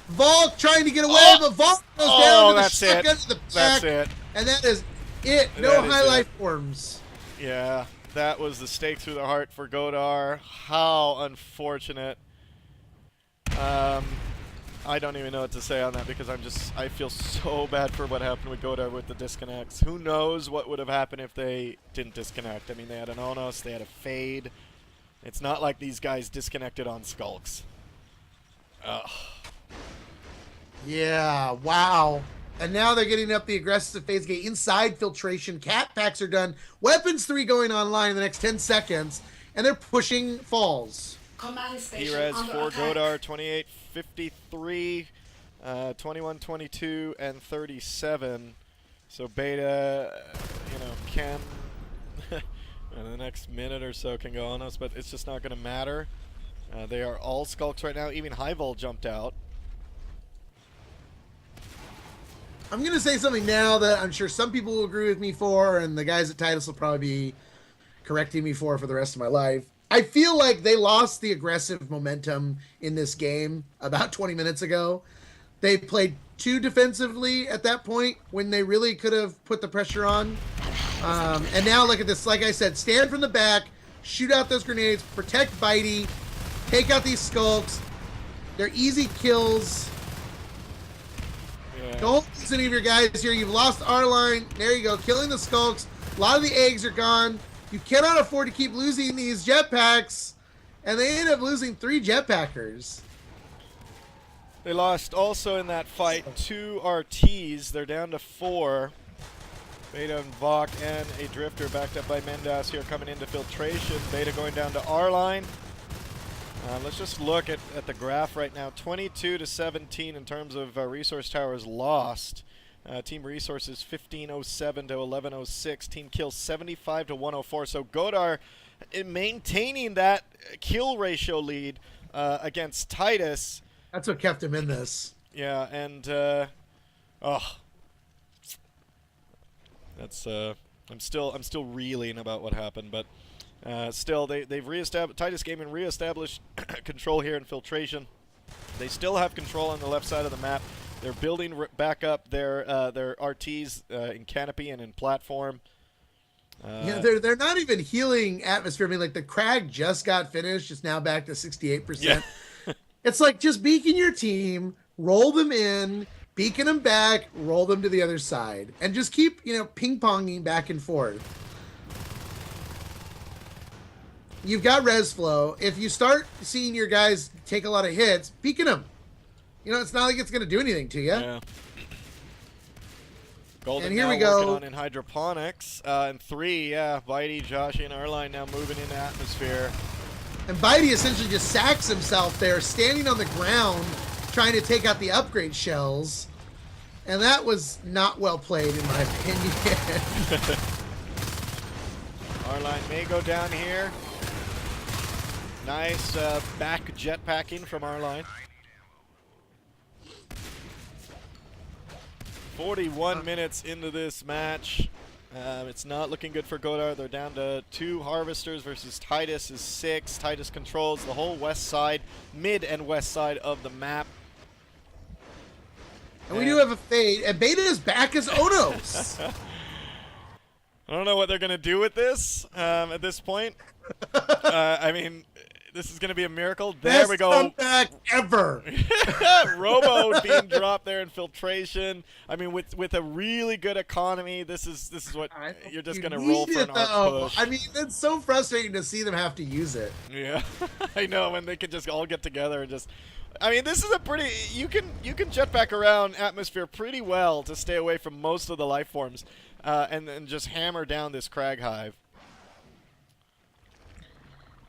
Volk trying to get away, but Volk goes down to the shotgun to the back. That's it. And that is it. No high life forms. Yeah, that was the stake through the heart for Godar. How unfortunate. I don't even know what to say on that because I feel so bad for what happened with Godar with the disconnects. Who knows what would have happened if they didn't disconnect. I mean, they had an Onos, they had a Fade. It's not like these guys disconnected on Skulks. Ugh. Yeah, wow. And now they're getting up the aggressive phase gate inside Filtration. Cat packs are done. Weapons 3 going online in the next 10 seconds. And they're pushing falls. P-Res for Godar, 28-53, 21-22, and 37. So Beta, can in the next minute or so can go on us, but it's just not going to matter. They are all Skulks right now. Even Highvol jumped out. I'm going to say something now that I'm sure some people will agree with me for, and the guys at Titus will probably be correcting me for the rest of my life. I feel like they lost the aggressive momentum in this game about 20 minutes ago. They played too defensively at that point when they really could have put the pressure on. And now look at this. Like I said, stand from the back, shoot out those grenades, protect Bitey, take out these Skulks. They're easy kills. Yeah. Don't lose any of your guys here. You've lost R-Line. There you go, killing the Skulks. A lot of the eggs are gone. You cannot afford to keep losing these jetpacks, and they end up losing 3 jetpackers. They lost also in that fight 2 RTs. They're down to 4. Beta and Vok and a Drifter backed up by Mendas here coming into filtration. Beta going down to our line. Let's just look at the graph right now. 22-17 in terms of resource towers lost. Team resources 1507 to 1106. Team kills 75 to 104. So Godar maintaining that kill ratio lead against Titus. That's what kept him in this. Yeah, and that's I'm still reeling about what happened, but still they've reestablished Titus Gaming reestablished control here in filtration. They still have control on the left side of the map. They're building back up their RTs in canopy and in platform. Yeah, they're not even healing atmosphere. I mean, like the Crag just got finished. It's now back to 68%. Yeah. It's like just beacon your team, roll them in, beacon them back, roll them to the other side, and just keep, you know, ping-ponging back and forth. You've got res flow. If you start seeing your guys take a lot of hits, beacon them. You know, it's not like it's going to do anything to you. Yeah. Golden and here now we go. working on in hydroponics. And 3, yeah, Bitey, Joshy, and Arline now moving into atmosphere. And Bitey essentially just sacks himself there, standing on the ground, trying to take out the upgrade shells. And that was not well played, in my opinion. Arline may go down here. Nice back jetpacking from Arline. 41 minutes into this match. It's not looking good for Godar. They're down to 2 harvesters versus Titus is 6. Titus controls the whole west side, mid and west side of the map. And we do have a fade, and Beta is back as Onos. I don't know what they're going to do with this at this point. I mean, this is going to be a miracle. There Best we go. comeback ever. Robo being dropped there in filtration. I mean, with a really good economy, this is what you're just going to roll for an arc push. I mean, it's so frustrating to see them have to use it. Yeah, I know, when they could just all get together and just. I mean, this is a pretty. You can jetpack around atmosphere pretty well to stay away from most of the life forms, and then just hammer down this Crag Hive.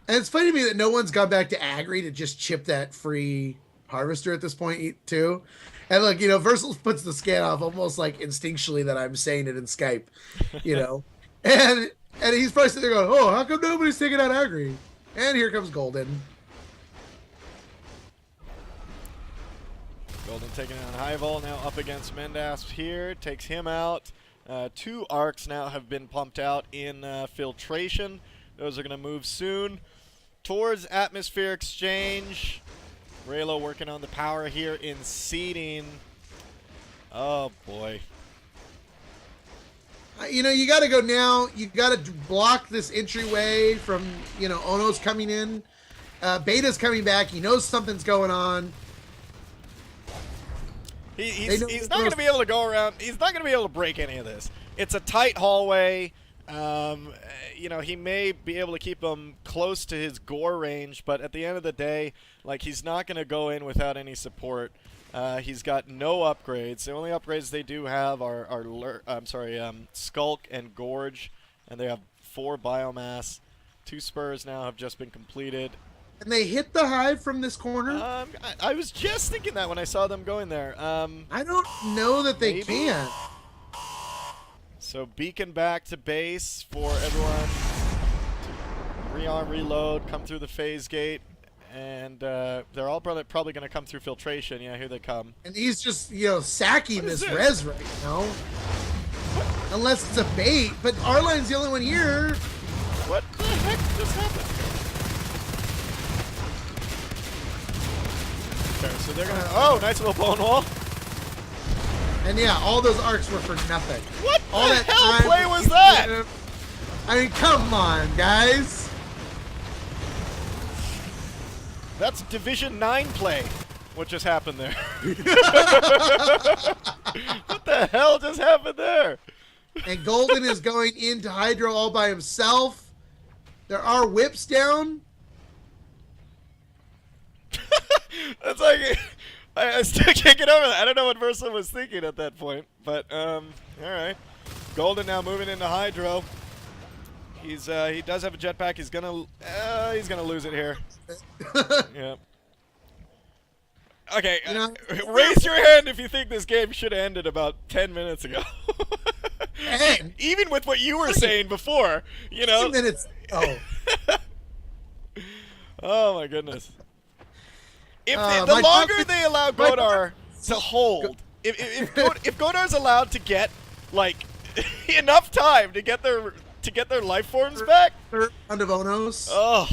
And it's funny to me that no one's gone back to Agri to just chip that free harvester at this point, too. And look, you know, Versal puts the scan off almost like instinctually that I'm saying it in Skype, you know. and he's probably sitting there going, oh, how come nobody's taking out Agri? And here comes Golden. Golden taking on Highvol, now up against Mendas here, takes him out. 2 arcs now have been pumped out in filtration. Those are going to move soon towards atmosphere exchange. Raylo working on the power here in seeding. Oh boy. You know, you got to go now. You got to block this entryway from, you know, Ono's coming in. Beta's coming back. He knows something's going on. He's not going to be able to go around. He's not going to be able to break any of this. It's a tight hallway. You know, he may be able to keep them close to his gore range, but at the end of the day, like, he's not going to go in without any support. He's got no upgrades. The only upgrades they do have are Skulk and Gorge, and they have 4 biomass. 2 spurs now have just been completed. And they hit the hive from this corner? I was just thinking that when I saw them going there. I don't know that they can. So beacon back to base for everyone to rearm, reload, come through the phase gate, and they're all probably going to come through filtration. Yeah, here they come. And he's just, you know, sacking this res right now. Unless it's a bait, but Arline's the only one here. What the heck just happened? Okay, so they're gonna. Oh, nice little bone wall. And yeah, all those arcs were for nothing. What all the that hell time play was that? I mean, come on, guys. That's Division 9 play. What just happened there? What the hell just happened there? And Golden is going into Hydro all by himself. There are whips down. That's like, I still can't get over that. I don't know what Versa was thinking at that point, but all right. Golden now moving into Hydro. He does have a jetpack. He's gonna lose it here. Yeah. Okay, raise your hand if you think this game should have ended about 10 minutes ago. Even with what you were saying before, 10 minutes. Oh. Oh my goodness. If the longer they allow Godar to hold, if Godar's allowed to get like enough time to get their life forms back, third round of Onos. Oh,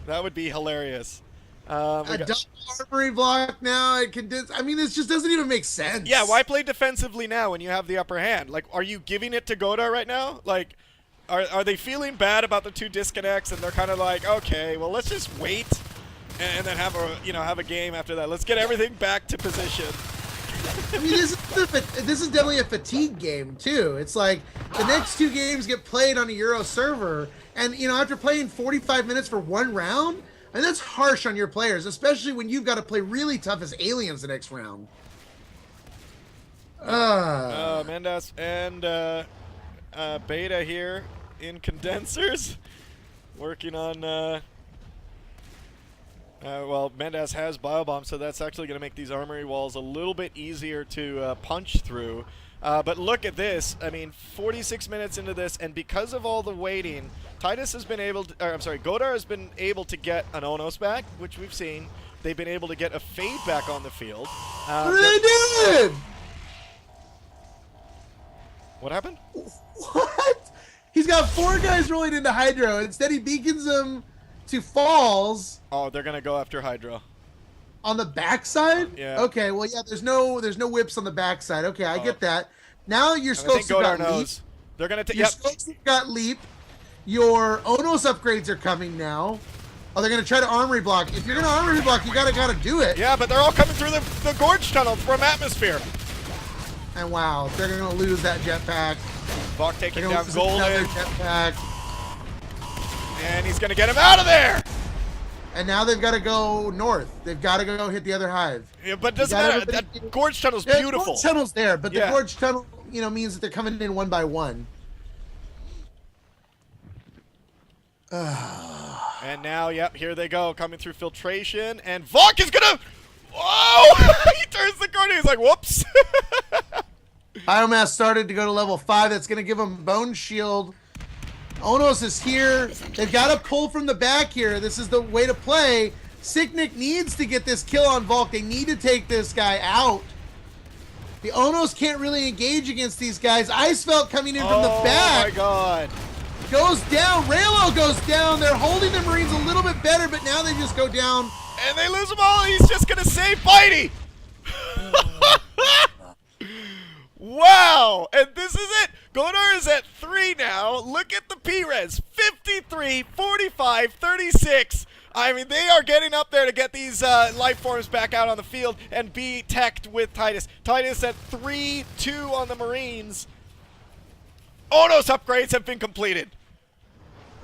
that would be hilarious. A double armory block now. I mean, this just doesn't even make sense. Yeah, why play defensively now when you have the upper hand? Like, are you giving it to Godar right now? Like, are they feeling bad about the 2 disconnects and they're kind of like, okay, well, let's just wait and then have a game after that. Let's get everything back to position. I mean, this is definitely a fatigue game too. It's like the next 2 games get played on a Euro server, and after playing 45 minutes for 1 round. And that's harsh on your players, especially when you've got to play really tough as aliens the next round. Mendas and Beta here in condensers, working on. Well, Mendas has Biobomb, so that's actually going to make these armory walls a little bit easier to punch through. But look at this. I mean, 46 minutes into this, and because of all the waiting, Titus has been able to, Godar has been able to get an Onos back, which we've seen. They've been able to get a Fade back on the field. They did! What happened? What? He's got 4 guys rolling into Hydro. Instead, he beacons them to Falls. Oh, they're going to go after Hydro. On the backside? Yeah. Okay, well, yeah, there's no whips on the backside. Okay, I get that. Now your scopes have got leap. They're going to take. Your scopes have got leap. Your Onos upgrades are coming now. Oh, they're going to try to armory block. If you're going to armory block, you gotta do it. Yeah, but they're all coming through the gorge tunnel from atmosphere. And wow, they're going to lose that jetpack. Vok taking down Golden. Jetpack. And he's going to get him out of there. And now they've got to go north. They've got to go hit the other hive. Yeah, but doesn't matter. That gorge tunnel's beautiful. The gorge tunnel's there, but the gorge tunnel, means that they're coming in 1 by 1. And now, yep, here they go, coming through filtration, and Vok is gonna. Whoa! He turns the corner. He's like, whoops. Biomass started to go to level 5. That's gonna give him Bone Shield. Onos is here. They've got to pull from the back here. This is the way to play. Sicknick needs to get this kill on Volk. They need to take this guy out. The Onos can't really engage against these guys. Icefelt coming in from the back. Oh my god. Goes down. Raylo goes down. They're holding the Marines a little bit better, but now they just go down. And they lose them all. He's just going to save Bitey. Wow. And this is it. Godar is at 3 now. Look at the P-Res. 53, 45, 36. I mean, they are getting up there to get these life forms back out on the field and be teched with Titus. Titus at 3-2 on the Marines. Onos upgrades have been completed.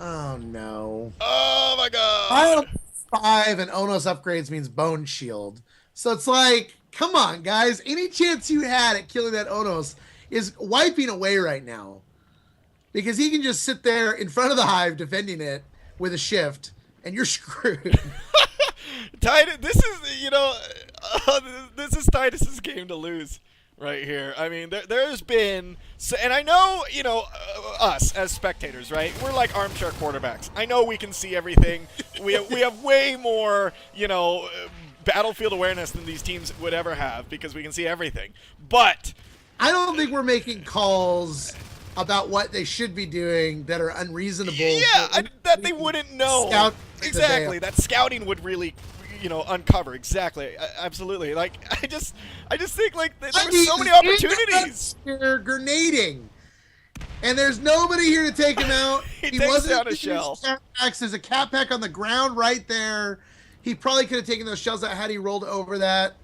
Oh, no. Oh, my God. 5 and Onos upgrades means Bone Shield. So it's like, come on, guys. Any chance you had at killing that Onos is wiping away right now. Because he can just sit there in front of the hive defending it with a shift, and you're screwed. Titus, this is, this is Titus's game to lose right here. I mean, there's been, and I know, us as spectators, right? We're like armchair quarterbacks. I know we can see everything. we have way more, battlefield awareness than these teams would ever have because we can see everything. But I don't think we're making calls about what they should be doing that are unreasonable. Yeah, that they wouldn't know. Exactly. That scouting would really, uncover. Exactly. Absolutely. Like, I just think, like, there were so many opportunities. You're grenading. And there's nobody here to take him out. He takes down a shell. There's a cat pack on the ground right there. He probably could have taken those shells out had he rolled over that.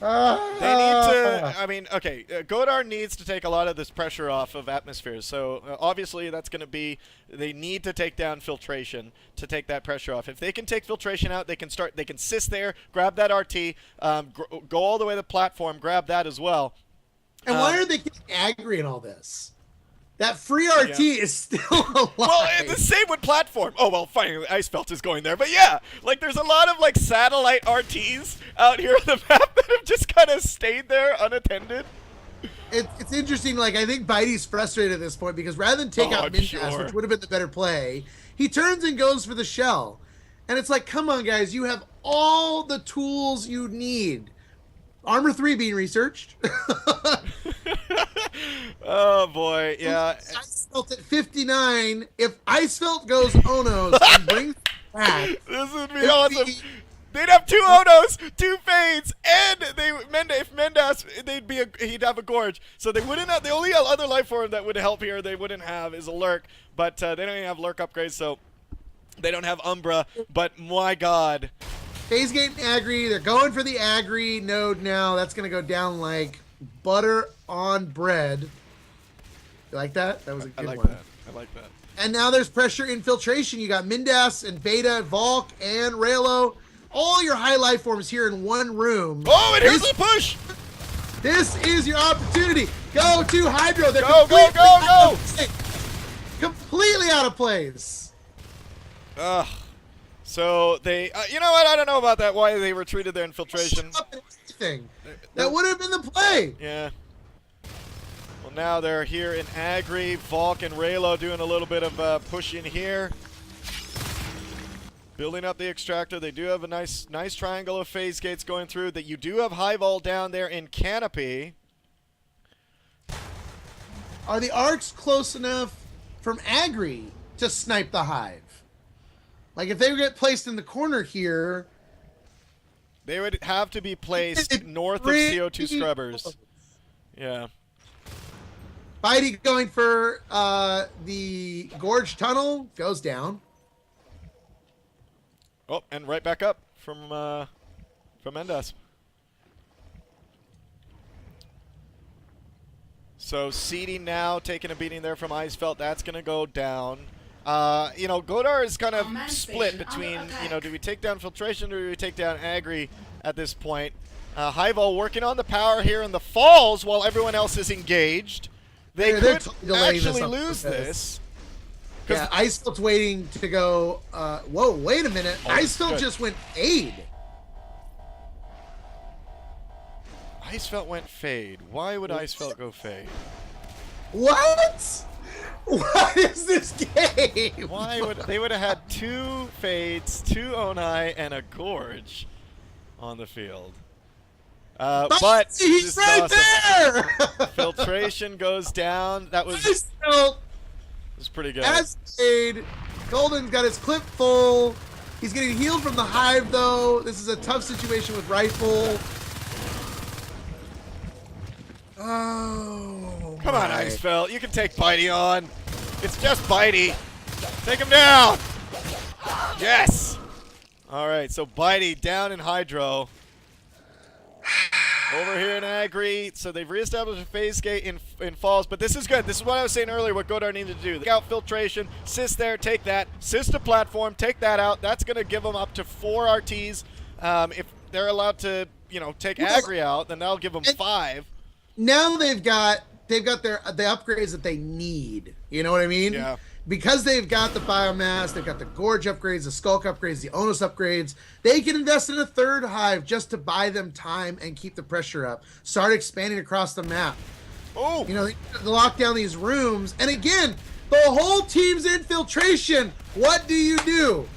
They need to, Godar needs to take a lot of this pressure off of atmospheres. So obviously that's going to be, they need to take down filtration to take that pressure off. If they can take filtration out, they can sis there, grab that RT, go all the way to the platform, grab that as well. And why are they getting Agri in all this? That free RT is still alive. Well, it's the same with platform. Oh, well, fine, Icefelt is going there. But yeah, like there's a lot of like satellite RTs out here on the map that have just kind of stayed there unattended. It's interesting. Like, I think Bitey's frustrated at this point because rather than take out Mintas, which would have been the better play, he turns and goes for the shell. And it's like, come on, guys, you have all the tools you need. Armor 3 being researched. Oh boy, yeah. Icefelt at 59. If Icefelt goes Onos and brings it back, this would be awesome. They'd have 2 Onos, 2 Fades, and if Mendas, he'd have a Gorge. So they wouldn't have, the only other life form that would help here they wouldn't have is a Lurk, but they don't even have Lurk upgrades, so they don't have Umbra. But my God. Phase Gate and Agri, they're going for the Agri node now. That's going to go down like butter on bread. You like that? That was a good one. I like that. And now there's pressure infiltration. You got Mindas and Beta, Valk, and Raylo. All your high life forms here in one room. Oh, and here's the push! This is your opportunity. Go to Hydro. They're go! Completely out of place. Ugh. So they, you know what? I don't know about that. Why they retreated their infiltration. That would have been the play. Yeah. Well, now they're here in Agri. Valk and Raylo doing a little bit of pushing here. Building up the extractor. They do have a nice triangle of phase gates going through. That you do have high vol down there in Canopy. Are the arcs close enough from Agri to snipe the hive? Like, if they get placed in the corner here, they would have to be placed north of CO2 scrubbers. Yeah. Bitey going for the Gorge Tunnel. Goes down. Oh, and right back up from Mendas. So Seeding now taking a beating there from Icefelt. That's going to go down. You know, Godar is kind of split between, you know, do we take down Filtration or do we take down Agri at this point? Highvol working on the power here in the falls while everyone else is engaged. They could actually lose this. Yeah, Icefelt's waiting to go. Whoa, wait a minute. Icefelt just went fade. Icefelt went fade. Why would Icefelt go fade? What? What is this game? Why would they would have had 2 fades, 2 Onai, and a Gorge on the field? But he's right there. Filtration goes down. That was pretty good. As fade, Golden's got his clip full. He's getting healed from the hive though. This is a tough situation with rifle. Oh, come on, Icefelt. You can take Bitey on. It's just Bitey. Take him down. Yes. All right, so Bitey down in Hydro. Over here in Agri. So they've reestablished a phase gate in Falls, but this is good. This is what I was saying earlier, what Godar needed to do. Take out Filtration. Sis there, take that. Sis to platform, take that out. That's going to give them up to 4 RTs. If they're allowed to, you know, take Agri out, then that'll give them 5. Now they've got the upgrades that they need. You know what I mean? Yeah. Because they've got the biomass, they've got the Gorge upgrades, the Skulk upgrades, the Onus upgrades. They can invest in a 3rd hive just to buy them time and keep the pressure up. Start expanding across the map. Oh. You know, they lock down these rooms. And again, the whole team's infiltration. What do you do?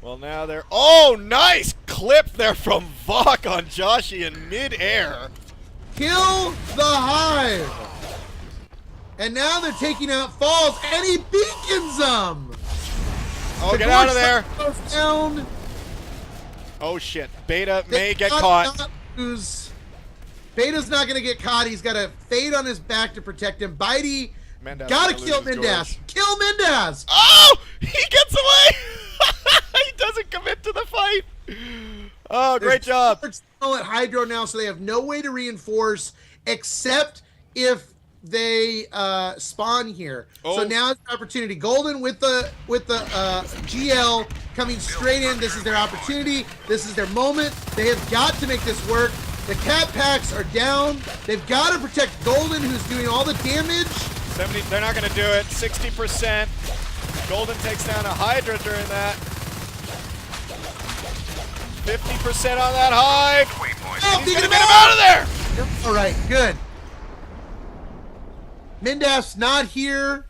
Well, now they're... Oh, nice clip there from Vok on Joshi in midair. Kill the hive. And now they're taking out Falls, and he beacons them. Oh, get out of there. Goes down. Oh, shit. Beta may get caught. Beta's not going to get caught. He's got a fade on his back to protect him. Bitey got to kill Mindas. Kill Mindas. Oh, he gets away. He doesn't commit to the fight. Oh, great job. At Hydro now, so they have no way to reinforce except if they spawn here. So now it's an opportunity. Golden with the GL coming straight in. This is their opportunity. This is their moment. They have got to make this work. The cat packs are down. They've got to protect Golden, who's doing all the damage. 70, they're not going to do it. 60%. Golden takes down a Hydra during that. 50% on that Hive. Oh, He's going to get him out of there. All right, good. Mindaf's not here.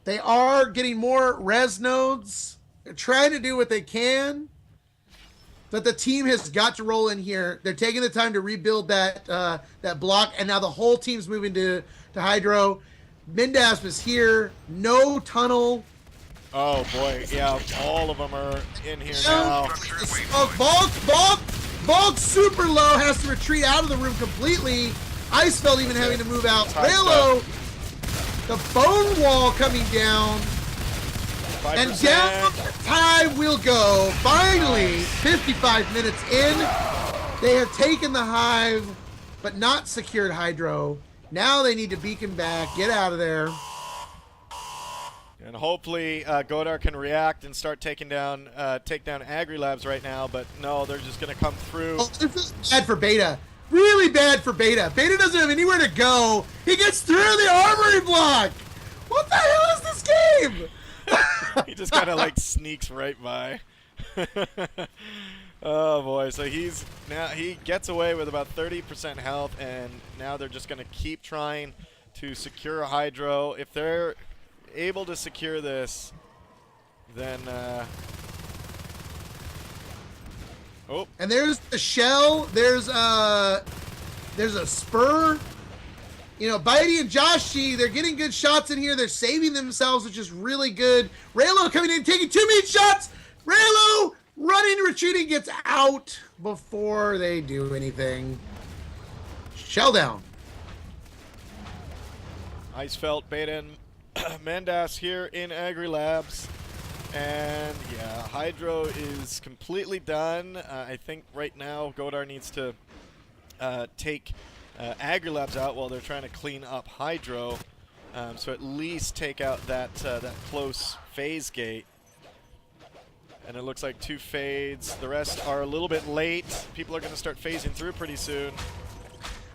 They are getting more res nodes. They're trying to do what they can. But the team has got to roll in here. They're taking the time to rebuild that that block, and now the whole team's moving to Hydro. Mindasp is here. No tunnel. Oh boy, yeah, all of them are in here now. Bulk super low, has to retreat out of the room completely. Icefeld even having to move out. Raylo, the bone wall coming down. 5%. And down time will go. Finally, 55 minutes in. They have taken the Hive, but not secured Hydro. Now they need to beacon back, get out of there. And hopefully Godar can react and start taking down AgriLabs right now, but no, they're just going to come through. Oh, this is bad for Beta. Really bad for Beta. Beta doesn't have anywhere to go. He gets through the armory block. What the hell is this game? He just kind of like sneaks right by. Oh boy, so he gets away with about 30% health, and now they're just going to keep trying to secure a Hydro. If they're able to secure this, then oh, and there's the shell. There's a spur. You know, Bitey and Joshi, they're getting good shots in here. They're saving themselves, which is really good. Raylo coming in, taking 2 meat shots. Raylo running, retreating, gets out before they do anything. Shell down. Icefelt, Beta, and Mandas here in AgriLabs. And yeah, Hydro is completely done. I think right now Godar needs to take AgriLabs out while they're trying to clean up Hydro. So at least take out that close phase gate. And it looks like 2 fades. The rest are a little bit late. People are going to start phasing through pretty soon.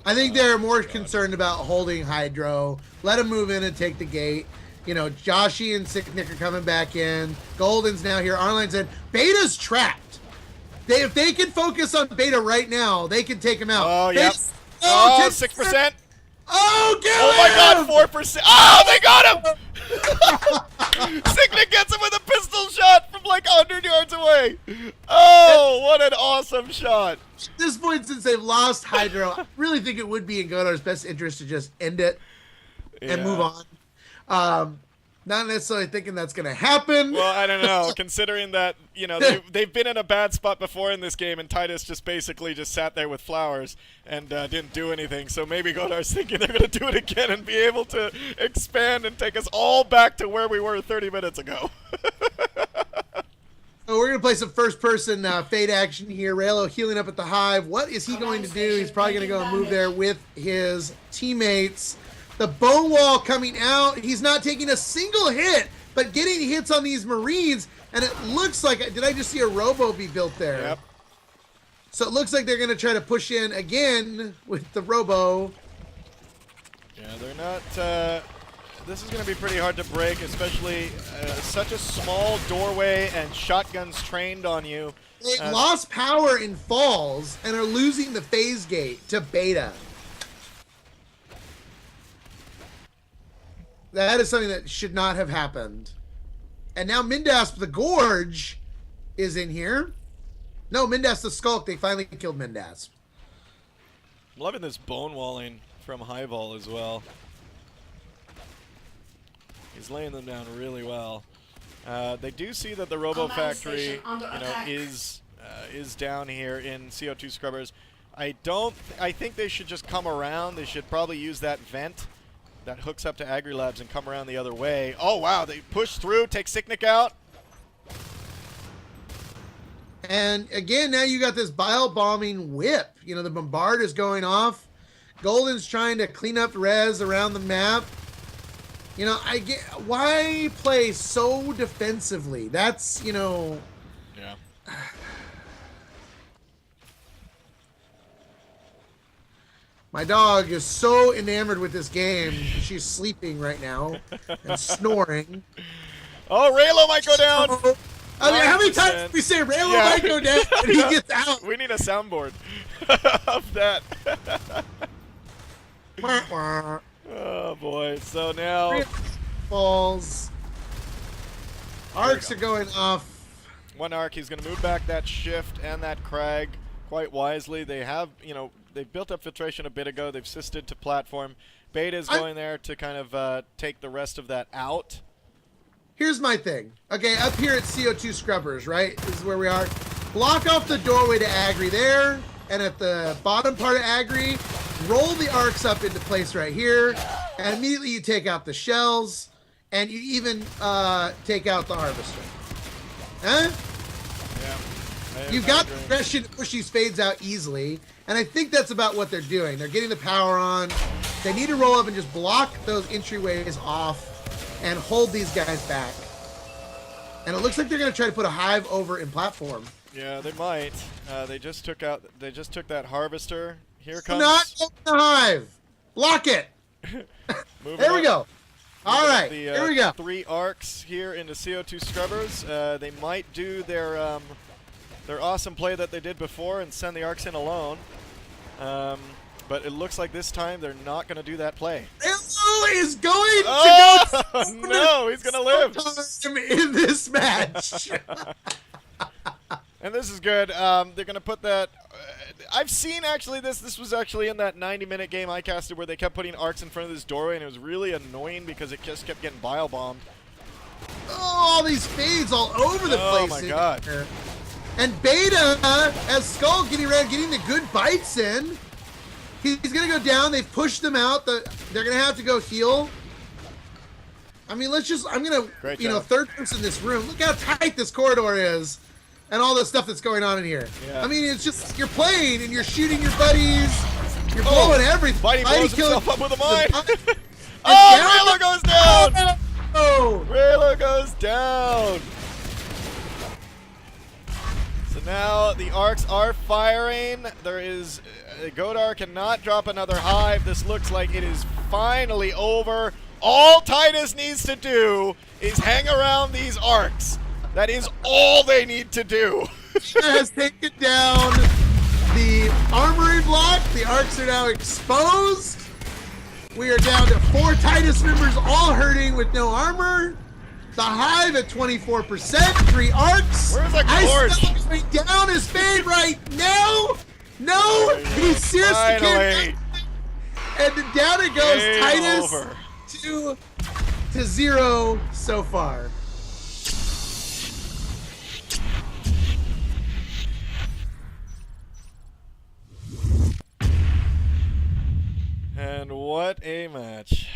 I think they're more concerned about holding Hydro. Let them move in and take the gate. You know, Joshi and Sicknick are coming back in. Golden's now here. Arline's in. Beta's trapped. If they can focus on Beta right now, they can take him out. Oh, yep. Oh, 6%. Oh, get him! Oh my god, 4%. Oh, they got him! Sicknick gets him with a pistol shot from like 100 yards away. Oh, what an awesome shot. At this point, since they've lost Hydro, I really think it would be in Godar's best interest to just end it and move on. Not necessarily thinking that's going to happen. Well, I don't know, considering that, you know, they've been in a bad spot before in this game, and Titus just basically just sat there with flowers and didn't do anything. So maybe Godar's thinking they're going to do it again and be able to expand and take us all back to where we were 30 minutes ago. So we're going to play some first-person fade action here. Raylo healing up at the Hive. What is he going to do? He's probably going to go and move there with his teammates. The bone wall coming out. He's not taking a single hit, but getting hits on these Marines. And it looks like, did I just see a robo be built there? Yep. So it looks like they're going to try to push in again with the robo. Yeah, they're not, this is going to be pretty hard to break, especially such a small doorway and shotguns trained on you. They've lost power in falls and are losing the phase gate to Beta. That is something that should not have happened. And now Mindasp the Gorge is in here. No, Mindasp the Skulk. They finally killed Mindasp. I'm loving this bone walling from Highball as well. He's laying them down really well. They do see that the Robo Factory, is down here in CO2 Scrubbers. I think they should just come around. They should probably use that vent that hooks up to AgriLabs and come around the other way. Oh, wow. They push through, take Sicknick out. And again, now you got this bile bombing whip. You know, the bombard is going off. Golden's trying to clean up res around the map. You know, I get why play so defensively. That's, you know. Yeah. My dog is so enamored with this game. She's sleeping right now and snoring. Oh, Raylo might go down. I mean, how many times do we say Raylo might go down and he gets out? We need a soundboard of that. Oh boy! So now balls. Arcs are going off. One arc. He's going to move back that shift and that crag quite wisely. They have, you know, they built up filtration a bit ago. They've assisted to platform. Beta is going there to kind of take the rest of that out. Here's my thing. Okay, up here at CO2 Scrubbers, right? This is where we are. Block off the doorway to Agri there, and at the bottom part of Agri, roll the arcs up into place right here, and immediately you take out the shells, and you even take out the harvester. Huh? Yeah. You've got the aggression to push these fades out easily, and I think that's about what they're doing. They're getting the power on. They need to roll up and just block those entryways off and hold these guys back. And it looks like they're going to try to put a hive over in platform. Yeah, they might. They just took that harvester. Here comes. Not open the hive. Block it. There we go. All right. Here we go. 3 arcs here into CO2 Scrubbers. They might do their awesome play that they did before and send the arcs in alone. But it looks like this time they're not going to do that play. Raylo is going to go no, he's going to live in this match. And this is good. They're going to put that. I've seen actually this was actually in that 90-minute game I casted where they kept putting arcs in front of this doorway, and it was really annoying because it just kept getting bile bombed. Oh, all these fades all over the place. Oh my god. Here. And Beta as Skull getting the good bites in. He's gonna go down. They've pushed them out. They're gonna have to go heal. I mean, I'm gonna, third person in this room. Look how tight this corridor is, and all the stuff that's going on in here. Yeah. I mean, it's just you're playing and you're shooting your buddies. You're blowing everything. Mighty blows himself up with a mine. Oh, Raylo goes down. Oh, Raylo goes down. So now the arcs are firing. There is Godar cannot drop another hive. This looks like it is finally over. All Titus needs to do is hang around these arcs. That is all they need to do. Has taken down the armory block. The arcs are now exposed. We are down to 4 Titus members all hurting with no armor. The hive at 24%, 3 arcs. Where's that gorge? Going down his fade right now. No, he seriously can't. And down it goes. Game Titus over. 2-0 so far. And what a match.